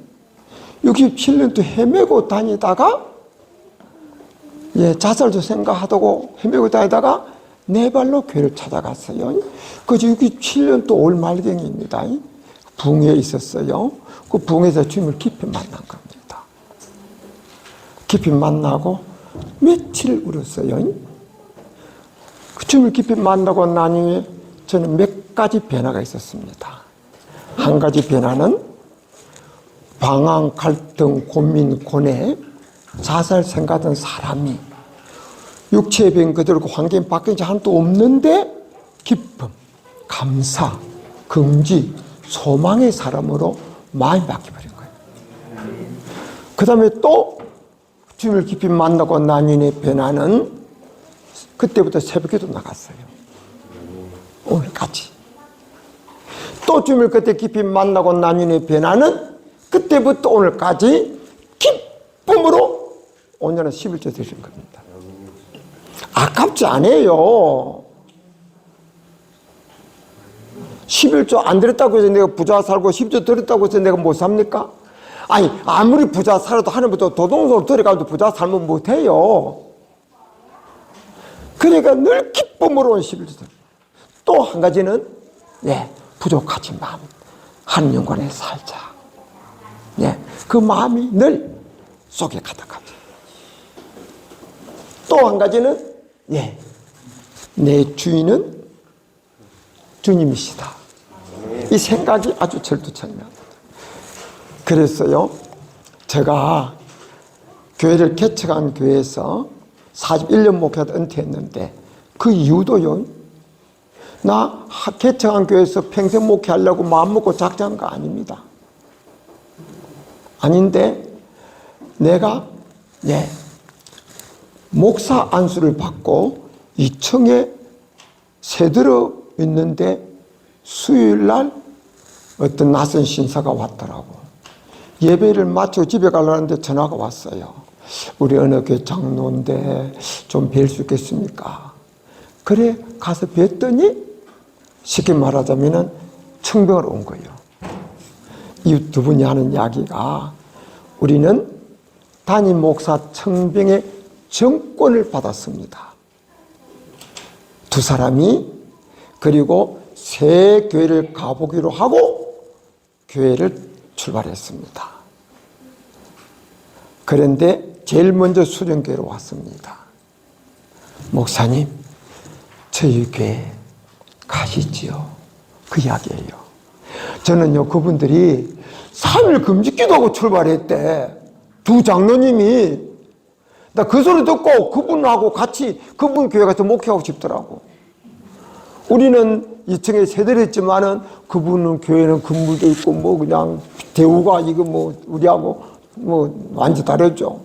67년 또 헤매고 다니다가 자살도 생각하다고 헤매고 다니다가 네 발로 교회를 찾아갔어요. 그래서 67년 또 올 말경입니다. 붕에 있었어요. 그 붕에서 주님을 깊이 만난 겁니다. 깊이 만나고 며칠 울었어요. 그 주님을 깊이 만나고 나니 저는 몇 가지 변화가 있었습니다. 한 가지 변화는 방황, 갈등, 고민, 고뇌, 자살 생각하던 사람이 육체의 병 그대로 환경이 바뀐 지 하나도 없는데 기쁨, 감사, 긍지, 소망의 사람으로 마음이 바뀌어버린 거예요. 그 다음에 또 주님을 깊이 만나고 난 이후의 변화는 그때부터 새벽기도 나갔어요. 오늘까지. 또 주님을 그때 깊이 만나고 난 이후의 변화는 그때부터 오늘까지 기쁨으로 온전한 11조 되신 겁니다. 아깝지 않아요. 11조 안 드렸다고 해서 내가 부자 살고 10조 드렸다고 해서 내가 못 삽니까? 아니 아무리 부자 살아도 하나님부터 도둑으로 들어가도 부자 살면 못해요. 그러니까 늘 기쁨으로 온 11조. 또 한 가지는 부족하지만 한 영혼에 살자. 그 마음이 늘 속에 가득하죠. 또 한 가지는 내 주인은 주님이시다. 이 생각이 아주 절두철미합니다. 그래서요, 제가 교회를 개척한 교회에서 41년 목회하다 은퇴했는데 그 이유도요, 나 개척한 교회에서 평생 목회하려고 마음먹고 작정한 거 아닙니다. 아닌데 내가 목사 안수를 받고 2층에 새들어 있는데 수요일날 어떤 낯선 신사가 왔더라고. 예배를 마치고 집에 가려는데 전화가 왔어요. 우리 어느 교회 장로인데 좀 뵐 수 있겠습니까? 그래 가서 뵀더니 쉽게 말하자면 청병을 온 거예요. 이 두 분이 하는 이야기가 우리는 담임 목사 청병의 정권을 받았습니다. 두 사람이 그리고 새 교회를 가보기로 하고 교회를 출발했습니다. 그런데 제일 먼저 수련교회로 왔습니다. 목사님, 저희 교회 가시지요? 그 이야기예요. 저는요, 그분들이 3일 금식기도하고 출발했대. 두 장로님이. 나 그 소리 듣고 그분하고 같이 그분 교회 가서 목회하고 싶더라고. 우리는 2층에 세대를 했지만은 그분은 교회는 건물도 있고 뭐 그냥 대우가 이거 뭐 우리하고 뭐 완전 다르죠.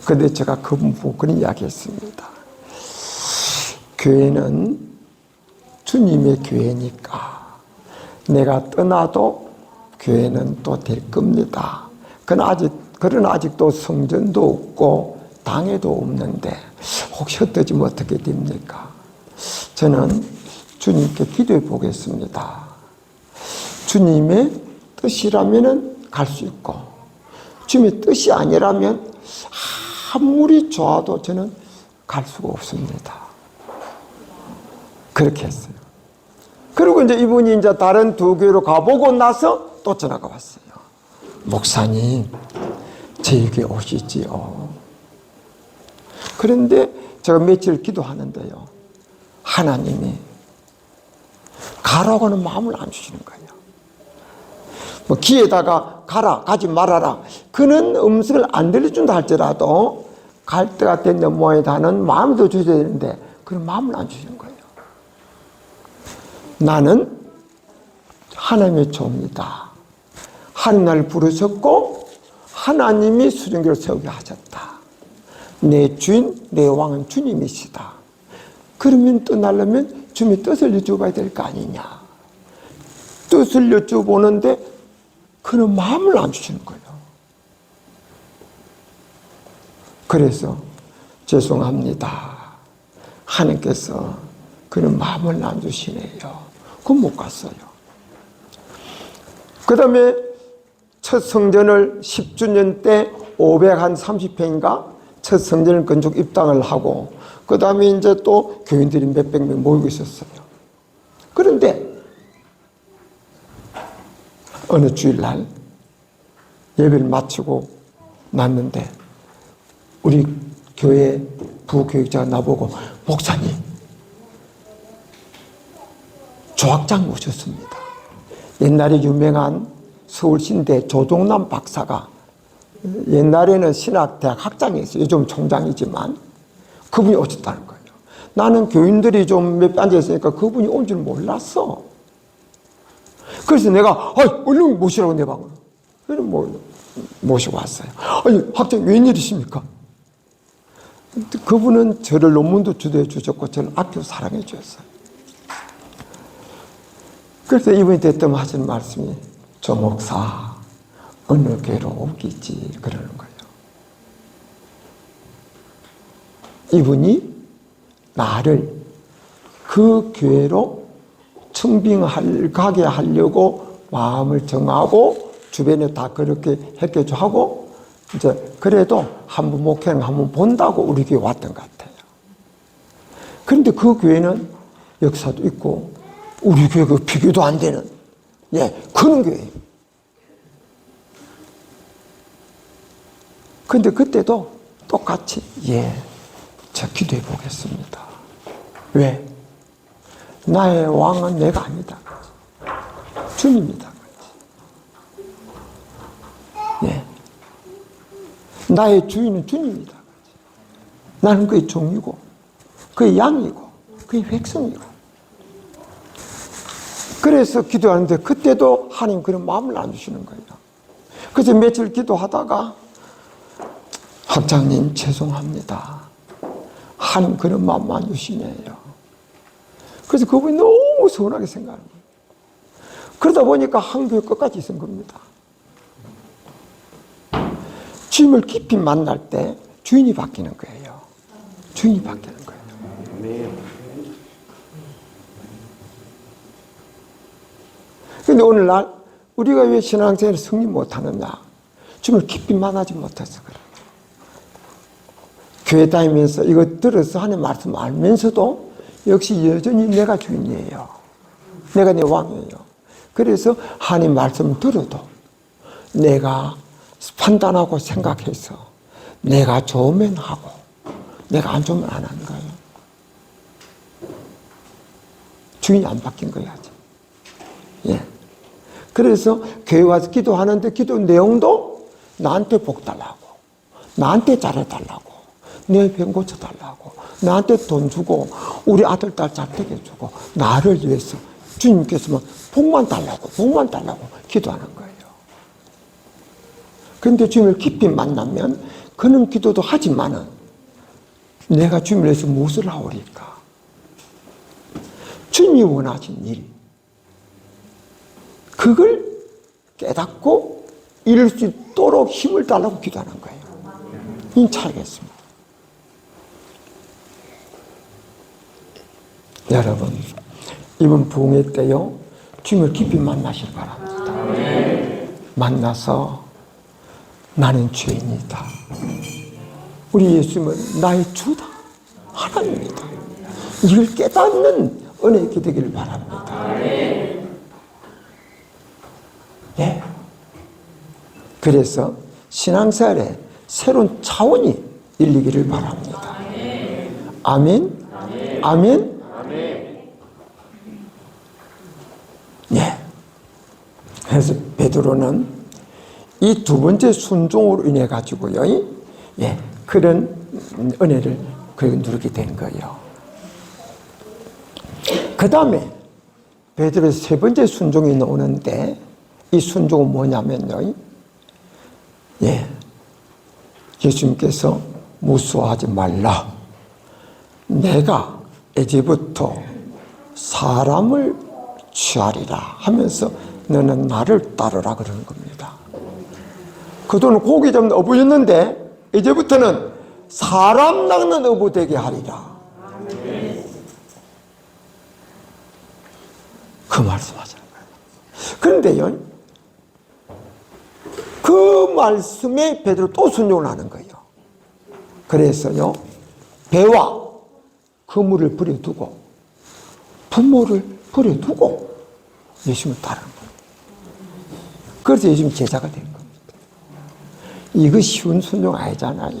근데 제가 그분 보고 그런 이야기 했습니다. 교회는 주님의 교회니까 내가 떠나도 교회는 또 될 겁니다. 그러나 아직도 성전도 없고 당회도 없는데 혹시 흩어지면 어떻게 됩니까? 저는 주님께 기도해 보겠습니다. 주님의 뜻이라면 갈 수 있고 주님의 뜻이 아니라면 아무리 좋아도 저는 갈 수가 없습니다. 그렇게 했어요. 그리고 이제 이분이 이제 다른 두 교회로 가보고 나서 또 전화가 왔어요. 목사님, 저희 교회 오시지요. 그런데 제가 며칠 기도하는데요. 하나님이 가라고 하는 마음을 안 주시는 거예요. 뭐 귀에다가 가라, 가지 말아라. 그는 음성을 안 들려준다 할지라도 갈 때가 됐냐 뭐에다 하는 마음도 주셔야 되는데 그런 마음을 안 주시는 거예요. 나는 하나님의 종이다. 하나님 나를 부르셨고 하나님이 수증기를 세우게 하셨다. 내 주인, 내 왕은 주님이시다. 그러면 떠나려면 주님의 뜻을 여쭤봐야 될 거 아니냐. 뜻을 여쭤보는데 그런 마음을 안 주시는 거예요. 그래서 죄송합니다. 하나님께서 그런 마음을 안 주시네요. 그럼 못 갔어요. 그 다음에 첫 성전을 10주년 때 530회인가 첫 성전을 건축 입당을 하고 그 다음에 이제 또 교인들이 몇백 명 모이고 있었어요. 그런데 어느 주일날 예배를 마치고 났는데 우리 교회 부교육자가 나보고 목사님 조학장 오셨습니다. 옛날에 유명한 서울신대 조동남 박사가 옛날에는 신학대학 학장이었어요. 요즘 총장이지만 그분이 오셨다는 거예요. 나는 교인들이 좀 몇 배 앉아있으니까 그분이 온 줄 몰랐어. 그래서 내가 얼른 모시라고 내 방으로. 그래서 모시고 왔어요. 아니 학장 웬일이십니까? 그분은 저를 논문도 주도해 주셨고 저를 아껴 사랑해 주셨어요. 그래서 이분이 대뜸 하시는 말씀이 조 목사 어느 교회로 옮기지 그러는 거예요. 이분이 나를 그 교회로 청빙하게 하려고 마음을 정하고 주변에 다 그렇게 했겠죠 하고 이제 그래도 한번 목회는 한번 본다고 우리 교회 왔던 것 같아요. 그런데 그 교회는 역사도 있고 우리 교회 그 비교도 안 되는 그런 교회예요. 근데 그때도 똑같이 저 기도해 보겠습니다. 왜? 나의 왕은 내가 아니다. 주님이다. 나의 주인은 주님이다. 나는 그의 종이고 그의 양이고 그의 백성이고. 그래서 기도하는데 그때도 하나님 그런 마음을 안 주시는 거예요. 그래서 며칠 기도하다가 학장님 죄송합니다. 하나님 그런 마음 안 주시네요. 그래서 그분이 너무 서운하게 생각하는 거예요. 그러다 보니까 한 교회 끝까지 있은 겁니다. 주님을 깊이 만날 때 주인이 바뀌는 거예요. 주인이 바뀌는 거예요. 그런데 오늘날 우리가 왜 신앙생활을 승리 못하느냐? 주님을 깊이 만나지 못해서 그래요. 교회 다니면서 이거 들어서 하나님 말씀 알면서도 역시 여전히 내가 주인이에요. 내가 내 왕이에요. 그래서 하나님 말씀 들어도 내가 판단하고 생각해서 내가 좋으면 하고 내가 안 좋으면 안 하는 거예요. 주인이 안 바뀐 거야 아직. 그래서 교회 와서 기도하는데 기도 내용도 나한테 복 달라고 나한테 잘해달라고 내 병 고쳐달라고 나한테 돈 주고 우리 아들 딸 잘 되게 해주고 나를 위해서 주님께서만 복만 달라고 기도하는 거예요. 그런데 주님을 깊이 만나면 그는 기도도 하지만은 내가 주님을 위해서 무엇을 하오리까? 주님이 원하신 일 그걸 깨닫고 이룰 수 있도록 힘을 달라고 기도하는 거예요. 인차하겠습니다. 여러분 이번 부흥회 때요 주님을 깊이 만나시기 바랍니다. 만나서 나는 죄인이다. 우리 예수님은 나의 주다. 하나님이다. 이걸 깨닫는 은혜가 되기를 바랍니다. 그래서 신앙생활에 새로운 차원이 열리기를 바랍니다. 아멘. 아멘. 그래서 베드로 베드로는 이 두 번째 순종으로 인해 가지고요, 예, 그런 은혜를 누리게 된 거예요. 그 다음에 베드로의 세 번째 순종이 나오는데, 이 순종은 뭐냐면요, 예, 예수님께서 무수하지 말라. 내가 이제부터 사람을 취하리라 하면서 너는 나를 따르라 그러는 겁니다. 그동안 고기 잡는 어부였는데 이제부터는 사람 낚는 어부 되게 하리라. 그 말씀하시는 거예요. 그런데요, 그 말씀에 베드로 또 순종을 하는 거예요. 그래서요, 배와 그물을 버려두고 부모를 버려두고 예수님을 따르는 거예요. 그래서 예수님 제자가 된 겁니다. 이거 쉬운 순종 아니잖아요.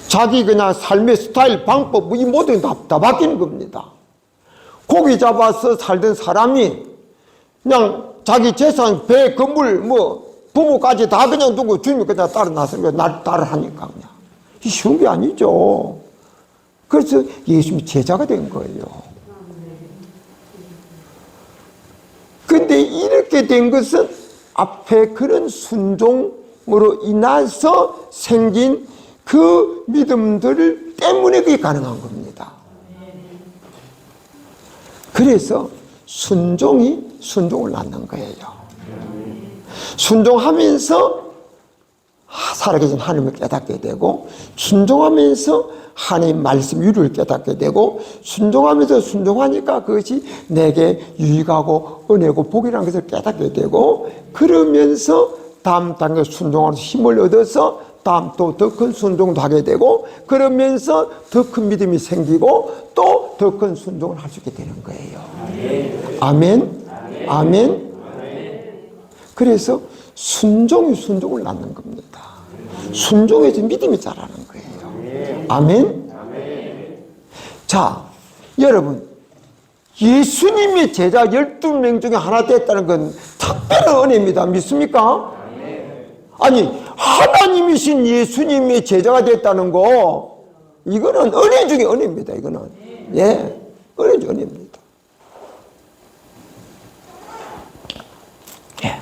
자기 그냥 삶의 스타일, 방법, 이 모든 게 다 바뀌는 겁니다. 고기 잡아서 살던 사람이 그냥 자기 재산, 배, 건물, 부모까지 다 그냥 두고 주님이 그냥 따라 나서는 거예요. 날 따라 하니까 그냥. 이 쉬운 게 아니죠. 그래서 예수님이 제자가 된 거예요. 근데 이렇게 된 것은 앞에 그런 순종으로 인해서 생긴 그 믿음들 때문에 그게 가능한 겁니다. 그래서 순종을 낳는 거예요. 순종하면서 살아계신 하나님을 깨닫게 되고, 순종하면서 하나님 말씀 유를 깨닫게 되고, 순종하면서 순종하니까 그것이 내게 유익하고 은혜고 복이라는 것을 깨닫게 되고, 그러면서 다음 단계 순종하면서 힘을 얻어서 다음 또 더 큰 순종도 하게 되고, 그러면서 더 큰 믿음이 생기고 또 더 큰 순종을 할 수 있게 되는 거예요. 아멘. 아멘. 그래서 순종을 낳는 겁니다. 순종해서 믿음이 자라는 거예요. 아멘. 자, 여러분, 예수님의 제자 12명 중에 하나 됐다는 건 특별한 은혜입니다. 믿습니까? 아니, 하나님이신 예수님의 제자가 됐다는 거, 이거는 은혜 중에 은혜입니다. 이거는. 예, 은혜 중에 은혜입니다. 예.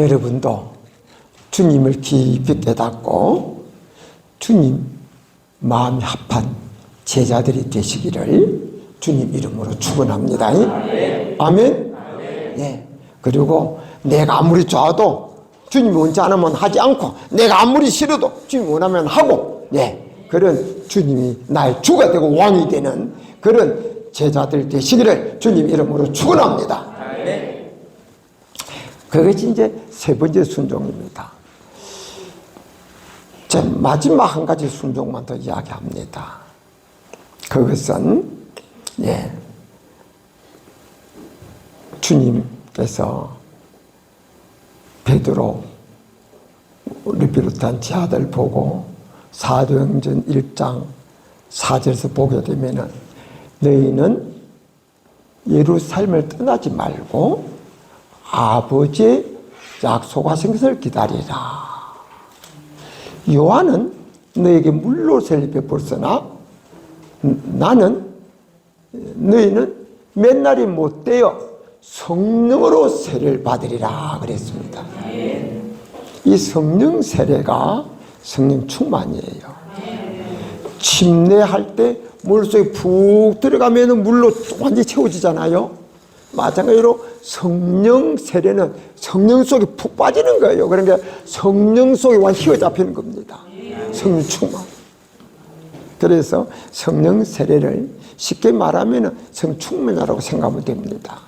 여러분도 주님을 깊이 깨닫고 주님 마음이 합한 제자들이 되시기를 주님 이름으로 축원합니다. 아멘. 예. 그리고 내가 아무리 좋아도 주님이 원치 않으면 하지 않고, 내가 아무리 싫어도 주님이 원하면 하고, 예, 그런 주님이 나의 주가 되고 왕이 되는 그런 제자들 되시기를 주님 이름으로 축원합니다. 그것이 이제 세 번째 순종입니다. 자, 마지막 한 가지 순종만 더 이야기합니다. 그것은, 예, 주님께서 베드로, 우리 비롯한 제자들 보고 사도행전 1장 4절에서 보게 되면은 너희는 예루살렘을 떠나지 말고 아버지의 약속하신 것을 기다리라. 요한은 너에게 물로 세례를 베풀었으나 너희는 맨날이 못되어 성령으로 세례를 받으리라 그랬습니다. 이 성령 세례가 성령 충만이에요. 침례할 때 물속에 푹 들어가면 물로 완전히 채워지잖아요. 마찬가지로 성령 세례는 성령 속에 푹 빠지는 거예요. 그러니까 성령 속에 완전히 휘어잡히는 겁니다. 성령 충만. 그래서 성령 세례를 쉽게 말하면 성령 충만이라고 생각하면 됩니다.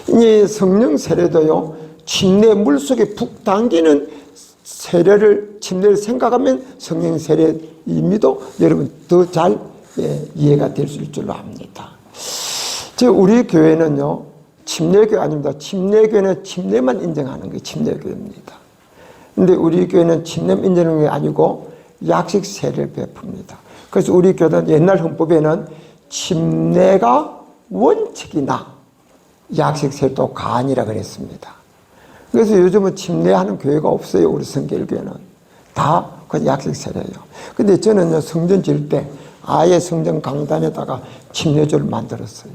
이 성령 세례도요, 침례 물속에 푹 당기는 침례를 생각하면 성령 세례 의미도 여러분 더 잘 이해가 될 수 있을 줄로 압니다. 우리 교회는요, 침례교회 아닙니다. 침례교회는 침례만 인정하는 게 침례교회입니다. 근데 우리 교회는 침례 인정하는 게 아니고 약식 세례를 베풉니다. 그래서 우리 교회는 옛날 헌법에는 침례가 원칙이나 약식세도 간이라 그랬습니다. 그래서 요즘은 침례하는 교회가 없어요. 우리 성결교회는 다 그 약식세례예요. 근데 저는 성전 지을 때 아예 성전 강단에다가 침례조를 만들었어요.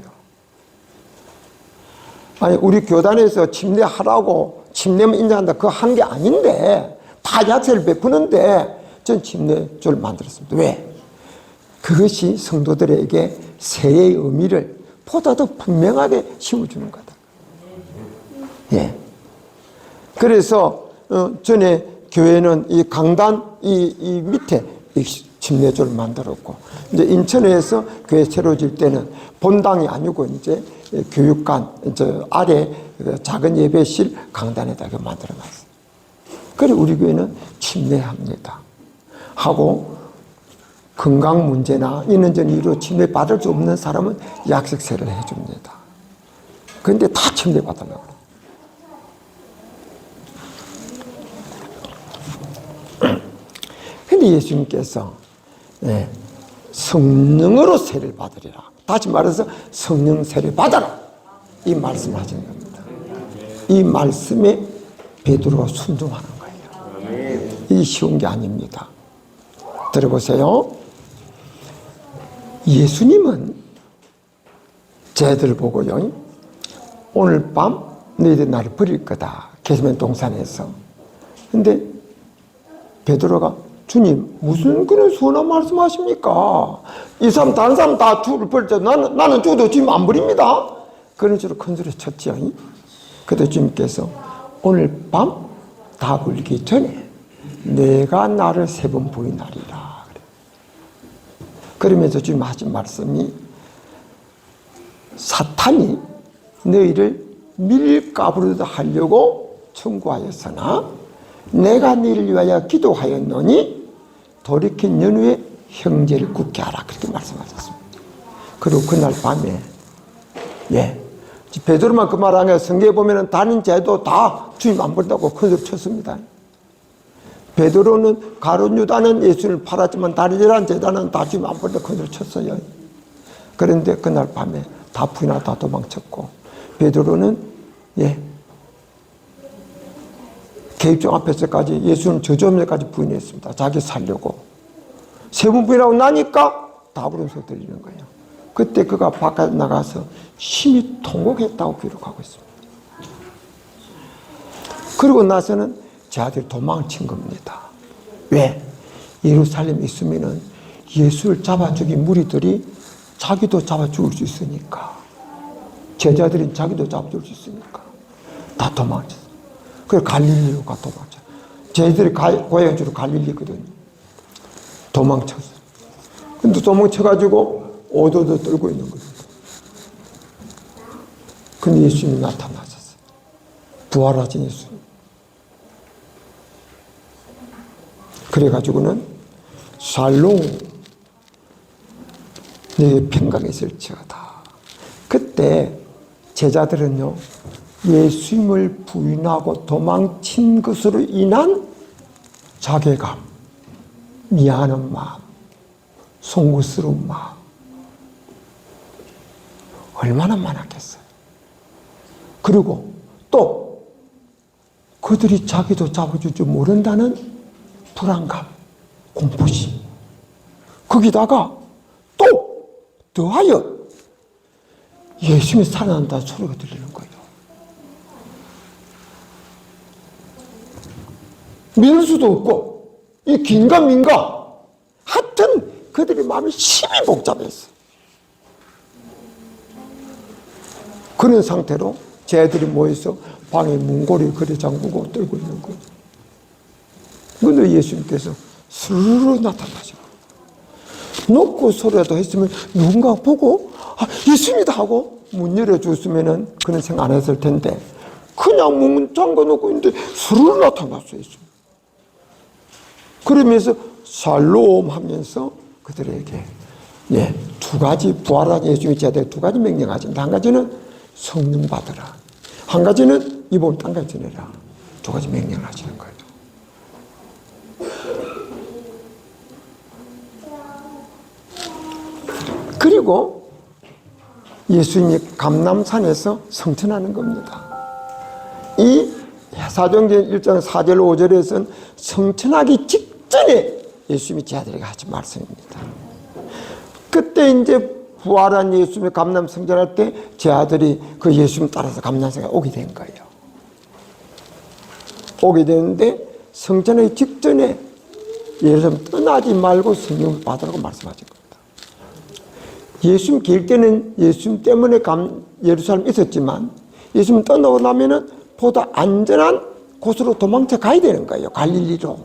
아니 우리 교단에서 침례하라고 침례만 인정한다 그거 한 게 아닌데 다 약세를 베푸는데 전 침례조를 만들었습니다. 왜? 그것이 성도들에게 세례의 의미를 보다 더 분명하게 심어주는 거다. 예. 그래서 전에 교회는 이 강단 이 밑에 이 침례조를 만들었고 이제 인천에서 교회 새로 질 때는 본당이 아니고 이제 교육관 저 아래 작은 예배실 강단에다가 만들어놨어요. 그리고 우리 교회는 침례합니다. 하고 건강 문제나 이런저런 이유로 침례 받을 수 없는 사람은 약식세를 해줍니다. 그런데 다 침례 받으려고. 근데 예수님께서 성령으로 세례를 받으리라. 다시 말해서 성령 세례 받아라. 이 말씀하시는 겁니다. 이 말씀에 베드로가 순종하는 거예요. 이 쉬운 게 아닙니다. 들어보세요. 예수님은 쟤들 보고요. 오늘 밤 너희들 나를 버릴 거다. 게세마네 동산에서. 근데 베드로가 주님 무슨 그런 선한 말씀하십니까? 이 사람 다른 사람 다 죽을 버렸죠. 나는 죽어도 주님 안 버립니다. 그런 식으로 큰 소리 쳤죠. 그때 주님께서 오늘 밤 다 굴기 전에 내가 나를 3번 부인하리라. 그러면서 주님 하신 말씀이 사탄이 너희를 밀가부르듯 하려고 청구하였으나 내가 너희를 위하여 기도하였노니 돌이킨 연후에 형제를 굳게 하라. 그렇게 말씀하셨습니다. 그리고 그날 밤에 베드로만 그 말 안 해요. 성경에 보면은 다른 제도 다 주님 안 버린다고 큰 소리 쳤습니다. 베드로는 가룟 유다는 예수를 팔았지만 다른 제단은 다 주님 안 버린다고 큰 소리 쳤어요. 그런데 그날 밤에 다 부인하고 다 도망쳤고 베드로는 개입종 앞에서까지 예수는 저주하면서까지 부인했습니다. 자기 살려고. 3번 부인하고 나니까 다 부른 소리 들리는 거예요. 그때 그가 바깥에 나가서 심히 통곡했다고 기록하고 있습니다. 그리고 나서는 제 아들이 도망친 겁니다. 왜? 예루살렘에 있으면은 예수를 잡아 죽인 무리들이 자기도 잡아 죽을 수 있으니까. 제자들이 자기도 잡아 죽을 수 있으니까. 다 도망쳤어요. 그래서 갈릴리로 가 도망쳤어요. 제자들이 고향 주로 갈릴리거든요. 도망쳤어요. 근데 도망쳐가지고 오도도 떨고 있는 거예요. 근데 예수님이 나타나셨어요. 부활하신 예수님. 그래가지고는 살롱 너희 평강에 있을지어다. 그때 제자들은요 예수님을 부인하고 도망친 것으로 인한 자괴감, 미안한 마음, 송구스러운 마음 얼마나 많았겠어요. 그리고 또 그들이 자기도 잡아줄 줄 모른다는 불안감, 공포심 거기다가 또 더하여 예수님이 살아난다 소리가 들리는 거예요. 믿을 수도 없고 이 긴가민가 하여튼 그들의 마음이 심히 복잡했어요. 그런 상태로 쟤들이 모여서 방에 문고리 그리 잠그고 떨고 있는 거예요. 그런데 예수님께서 스르르 나타나시고 놓고 소리라도 했으면 누군가 보고 예수님이다 하고 문 열어줬으면 그런 생각 안 했을 텐데 그냥 문 잠궈놓고 있는데 스르르 나타났어요. 예수님. 그러면서 살롬 하면서 그들에게 2가지 부활한 예수님이 제자들에게 2가지 명령하십니다. 한 가지는 성령 받으라. 한 가지는 이 복음을 땅까지 전해라. 2가지 명령을 하시는 거예요. 그리고 예수님이 감람산에서 성천하는 겁니다. 이 사도행전 1장 4절 5절에서는 성천하기 직전에 예수님이 제 아들에게 하신 말씀입니다. 그때 이제 부활한 예수님이 감람 성전할 때 제 아들이 그 예수님 따라서 감람산에 오게 된 거예요. 오게 되는데 성전하기 직전에 예루살렘 떠나지 말고 성령을 받으라고 말씀하신 겁니다. 예수님 길 때는 예수님 때문에 예루살렘에 있었지만 예수님 떠나고 나면은 보다 안전한 곳으로 도망쳐 가야 되는 거예요. 갈릴리로.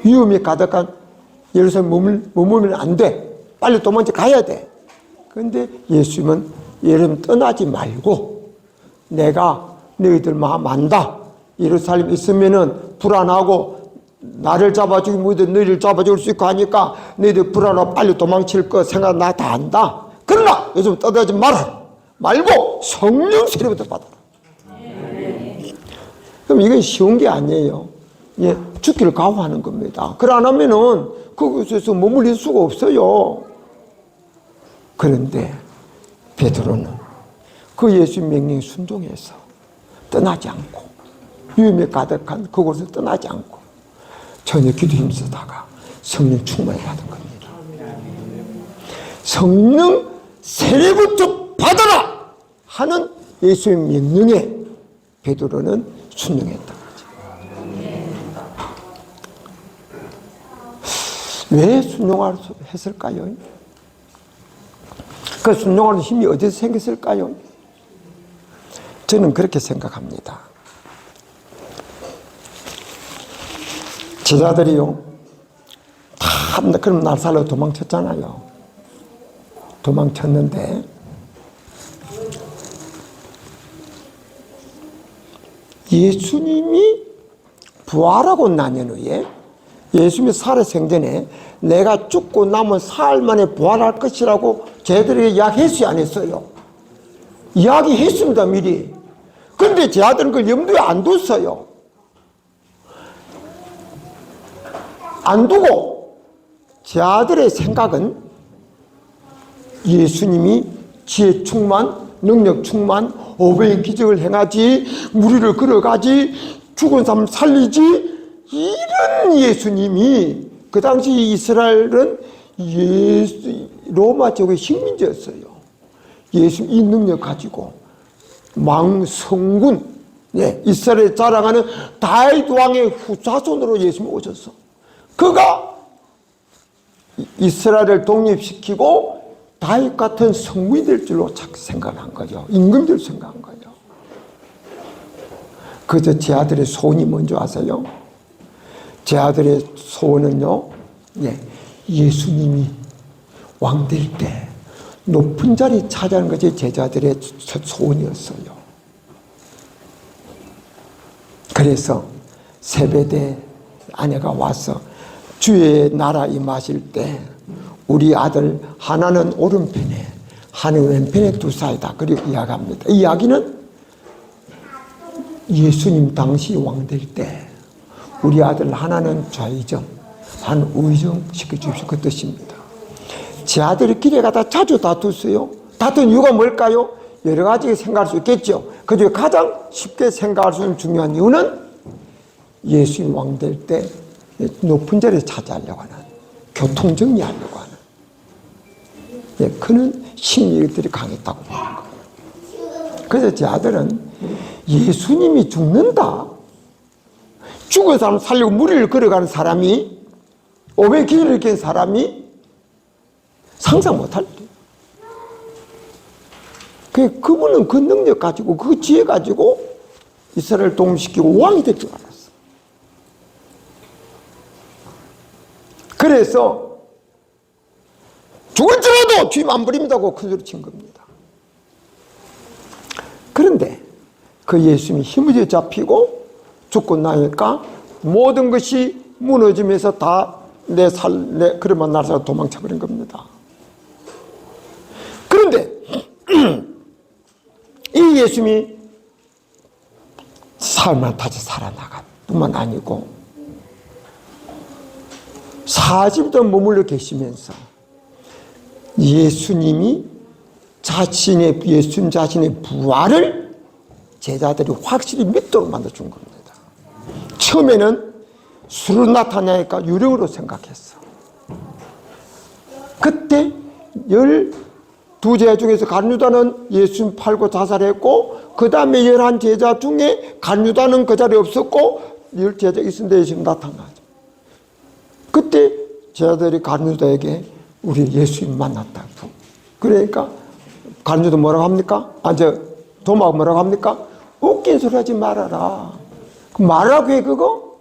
위험이 가득한 예루살렘 머물면 안 돼. 빨리 도망쳐 가야 돼. 그런데 예수님은 예루살렘 떠나지 말고 내가 너희들 마음 안다. 예루살렘 있으면은 불안하고 나를 잡아주기 무엇이든 너희를 잡아줄 수 있고 하니까 너희들 불안하고 빨리 도망칠 거 생각 나 다 안다. 그러나 요즘 떠나지 말고 성령 세례부터 받아라. 그럼 이건 쉬운 게 아니에요. 예, 죽기를 각오하는 겁니다. 그래 안 하면은 그곳에서 머물릴 수가 없어요. 그런데 베드로는 그 예수님 명령에 순종해서 떠나지 않고 위험에 가득한 그곳을 떠나지 않고 전혀 기도 힘쓰다가 성령 충만을 받은 겁니다. 성령 세례부터 받아라 하는 예수의 명령에 베드로는 순종했던 거죠. 왜 순종을 했을까요? 그 순종하는 힘이 어디서 생겼을까요? 저는 그렇게 생각합니다. 제자들이요, 다 그럼 날 살려 도망쳤잖아요. 도망쳤는데 예수님이 부활하고 난 후에 예수님이 살아생전에 내가 죽고 남은 사흘 만에 부활할 것이라고 제자들에게 이야기했어요, 안 했어요? 이야기했습니다, 미리. 그런데 제자들은 그걸 염두에 안 뒀어요. 안 두고 제자들의 생각은 예수님이 지혜 충만, 능력 충만, 오병의 기적을 행하지, 무리를 걸어가지, 죽은 사람 살리지, 이런 예수님이 그 당시 이스라엘은 로마 제국의 식민지였어요. 예수님 이 능력 가지고 성군, 이스라엘 자랑하는 다윗 왕의 후자손으로 예수님이 오셨어. 그가 이스라엘을 독립시키고 다윗 같은 성군이 될 줄로 생각한 거죠. 임금 될 생각한 거죠. 그저 제 아들의 소원이 뭔지 아세요? 제 아들의 소원은요, 예수님이 왕 될 때 높은 자리 차지하는 것이 제자들의 소원이었어요. 그래서 세베대 아내가 와서 주의 나라 임하실 때 우리 아들 하나는 오른편에 하나는 왼편에 두사이다. 그리고 이야기합니다. 이 이야기는 예수님 당시 왕 될 때 우리 아들 하나는 좌의정, 하나는 우의정 시켜주십시오. 그 뜻입니다. 제 아들이 길에 가다 자주 다투어요. 다툰 이유가 뭘까요? 여러 가지 생각할 수 있겠죠. 그중에 가장 쉽게 생각할 수 있는 중요한 이유는 예수님 왕 될 때 높은 자리를 차지하려고 하는, 교통정리하려고 하는 그런 심리들이 강했다고 보는 거예요. 그래서 제 아들은 예수님이 죽는다, 죽은 사람 살리고 무리를 걸어가는 사람이, 오병의 기적을 일으킨 사람이 상상 못할 때 그분은 그 능력 가지고 그 지혜 가지고 이스라엘 독립시키고 왕이 될 줄 알았어. 그래서 죽을지라도 주님 안 버립니다고 큰 소리 친 겁니다. 그런데 그 예수님이 힘이 잡히고 죽고 나니까 모든 것이 무너지면서 다 그러면 나서 도망쳐버린 겁니다. 그런데 이 예수님이 삶을 다시 살아나간 뿐만 아니고 40년 머물러 계시면서 예수님이 예수님 자신의 부활을 제자들이 확실히 믿도록 만들어준 겁니다. 처음에는 수로 나타나니까 유령으로 생각했어. 그때 12제자 중에서 간유다는 예수님 팔고 자살했고, 그 다음에 11제자 중에 간유다는 그 자리에 없었고 10제자 있었는데 예수님 나타나죠. 그때 제자들이 간유다에게 우리 예수님 만났다고. 그러니까 간유다 뭐라고 합니까? 도마가 뭐라고 합니까? 웃긴 소리 하지 말아라. 말하라고 해 그거?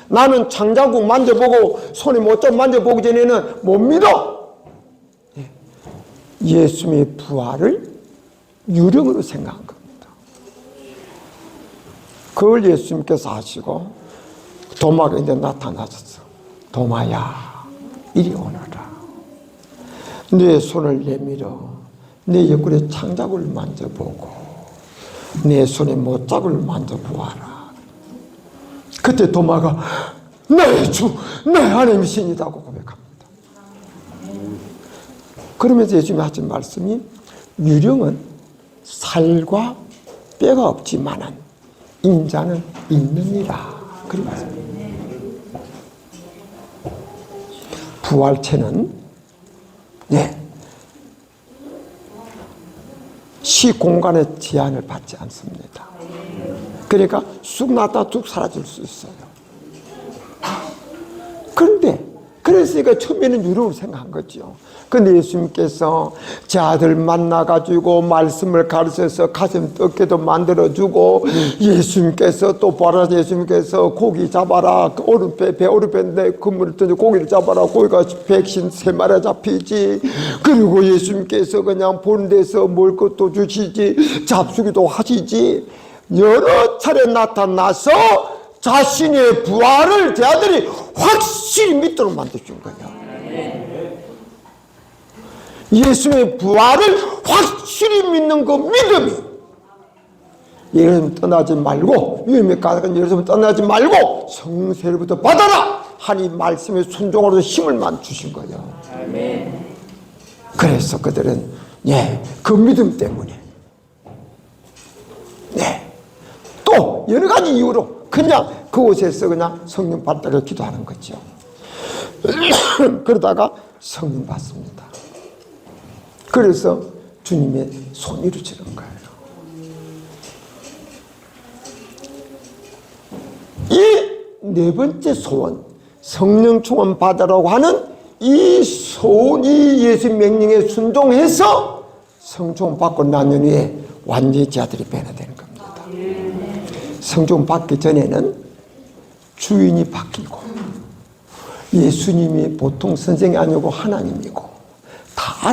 나는 창자국 만져보고 손에 못잡 만져보기 전에는 못 믿어. 예수님의 부활을 유령으로 생각한 겁니다. 그걸 예수님께서 하시고 도마가 이제 나타나셨어. 도마야, 이리 오너라. 내 손을 내밀어 내 옆구리에 창자국을 만져보고 내 손에 못자국을 만져보아라. 그때 도마가 내 주, 내 하나님의 신이라고 고백합니다. 그러면서 예수님이 하신 말씀이 유령은 살과 뼈가 없지만은 인자는 있느니라. 그런 말씀입니다. 부활체는 시공간의 제한을 받지 않습니다. 그러니까 쑥 나왔다 쑥 사라질 수 있어요. 그런데 그랬으니까 처음에는 유령을 생각한 거죠. 근데 예수님께서 제 아들 만나가지고 말씀을 가르쳐서 가슴 뜯게도 만들어주고, 예수님께서 또 보라, 예수님께서 고기 잡아라, 배 오른배인데 그물을 던져 고기를 잡아라, 고기가 백신 3마리 잡히지. 그리고 예수님께서 그냥 보는 데서 먹을 것도 주시지, 잡수기도 하시지. 여러 차례 나타나서 자신의 부활을 제 아들이 확실히 믿도록 만들어준 거예요. 예수의 부활을 확실히 믿는 그 믿음이, 예루살렘 떠나지 말고, 위험에 가득한 예루살렘 떠나지 말고 성세례부터 받아라 하니 말씀에 순종으로서 힘을만 주신 거예요. 그래서 그들은 그 믿음 때문에 또 여러 가지 이유로 그냥 그곳에서 그냥 성령 받다가 기도하는 거죠. 그러다가 성령 받습니다. 그래서 주님의 손 이루어지는 거예요. 이 네 번째 소원, 성령 충만 받으라고 하는 이 소원이 예수 명령에 순종해서 성충 받고 난 후에 완전히 제 아들이 변화되는 겁니다. 성충 받기 전에는 주인이 바뀌고, 예수님이 보통 선생이 아니고 하나님이고 다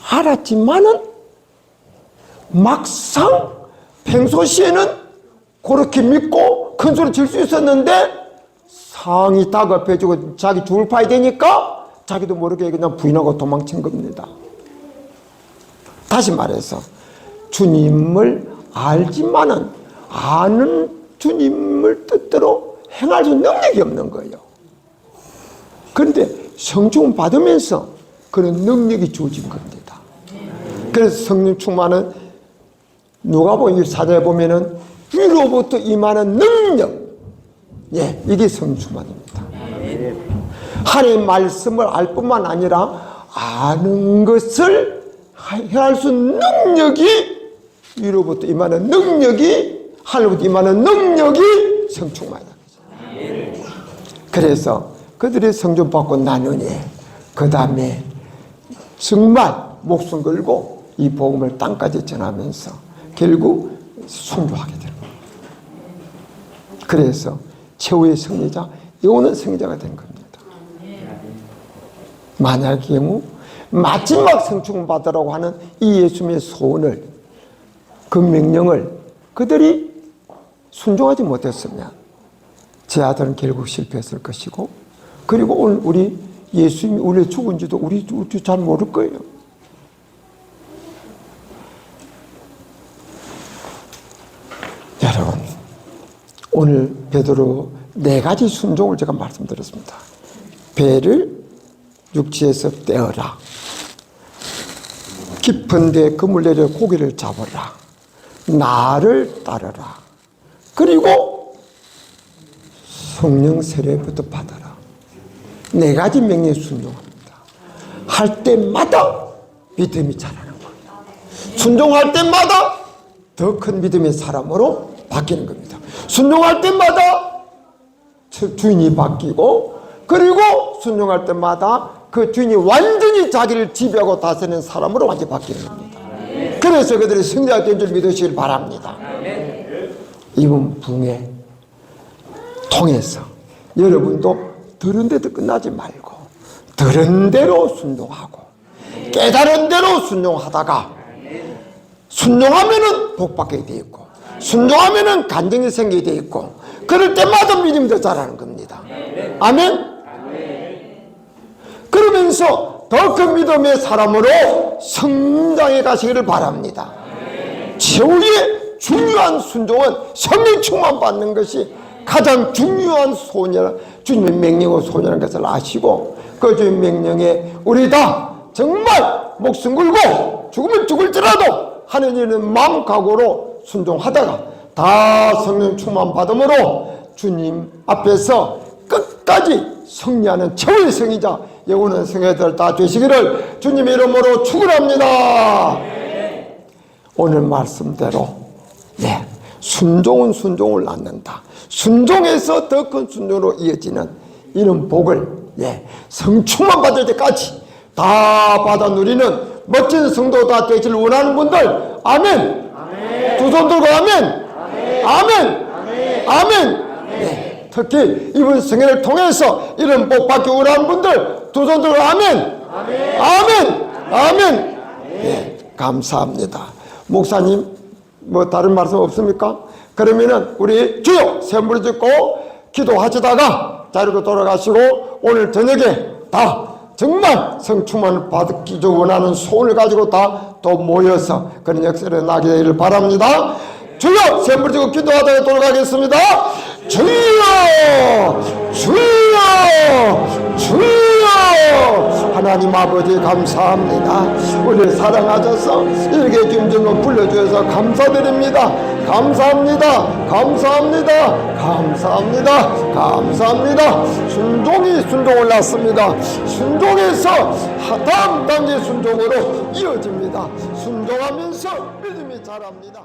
알았지만은 막상 평소시에는 그렇게 믿고 큰 소리 칠 수 있었는데 상이 다급해지고 자기 죽을 파야 되니까 자기도 모르게 그냥 부인하고 도망친 겁니다. 다시 말해서 주님을 알지만은 아는 주님을 뜻대로 행할 수 있는 능력이 없는 거예요. 그런데 성충 받으면서 그런 능력이 주어진 겁니다. 그래서 성령 충만은 누가복음 4장에 보면은 위로부터 임하는 능력, 이게 성령 충만입니다. 하나님의 말씀을 알 뿐만 아니라 아는 것을 해할 수 있는 능력이, 위로부터 임하는 능력이, 하늘부터 임하는 능력이 성령 충만이다. 그래서 그들이 성령 받고 난 후에 그 다음에 정말 목숨 걸고 이 복음을 땅까지 전하면서 결국 순교하게 됩니다. 그래서 최후의 승리자, 영원한 승리자가 된 겁니다. 만약의 경우 마지막 성충 받으라고 하는 이 예수님의 소원을, 그 명령을 그들이 순종하지 못했으면 제 아들은 결국 실패했을 것이고, 그리고 오늘 우리 예수님이 우리 죽은지도 우리 잘 모를 거예요. 여러분, 오늘 베드로 4가지 순종을 제가 말씀드렸습니다. 배를 육지에서 떼어라. 깊은 데 그물 내려 고기를 잡으라. 나를 따르라. 그리고 성령 세례부터 받아라. 네 가지 명령에 순종합니다. 할 때마다 믿음이 자라는 겁니다. 순종할 때마다 더 큰 믿음의 사람으로 바뀌는 겁니다. 순종할 때마다 주인이 바뀌고, 그리고 순종할 때마다 그 주인이 완전히 자기를 지배하고 다스리는 사람으로 완전히 바뀌는 겁니다. 그래서 그들이 승리가 된 줄 믿으시길 바랍니다. 이번 붕에 통해서 여러분도 들은 데도 끝나지 말고 들은 대로 순종하고 깨달은 대로 순종하다가 순종하면은 복받게 돼 있고 순종하면은 간증이 생기게 돼 있고 그럴 때마다 믿음이 더 자라는 겁니다. 아멘. 그러면서 더 큰 믿음의 사람으로 성장해 가시기를 바랍니다. 최후의 중요한 순종은 성령 충만 받는 것이 가장 중요한 소녀, 주님의 명령과 소녀라는 것을 아시고 그 주님의 명령에 우리 다 정말 목숨 걸고 죽으면 죽을지라도 하는 일은 마음 각오로 순종하다가 다 성령 충만 받음으로 주님 앞에서 끝까지 승리하는 최후의 승리자 영원한 승리자들 다 되시기를 주님의 이름으로 축원합니다. 오늘 말씀대로 순종은 순종을 낳는다. 순종에서 더 큰 순종으로 이어지는 이런 복을 성충만 받을 때까지 다 받아 누리는 멋진 성도 다 되기를 원하는 분들 아멘. 두 손 들고 아멘. 아멘. 특히 이번 성회를 통해서 이런 복 받기 원하는 분들 두 손 들고 아멘. 감사합니다. 목사님 뭐 다른 말씀 없습니까? 그러면은 우리 주여 세 무릎 짚고 기도하시다가 자리로 돌아가시고 오늘 저녁에 다 정말 성충만을 받기 원하는 소원을 가지고 다 또 모여서 그런 역사를 나게 되기를 바랍니다. 주여 세 무릎 짚고 기도하다가 돌아가겠습니다. 주여 하나님 아버지 감사합니다. 우리를 사랑하셔서 이렇게 김정은 불러주셔서 감사드립니다. 감사합니다. 순종을 낳습니다. 순종에서 다음 단계 순종으로 이어집니다. 순종하면서 믿음이 자랍니다.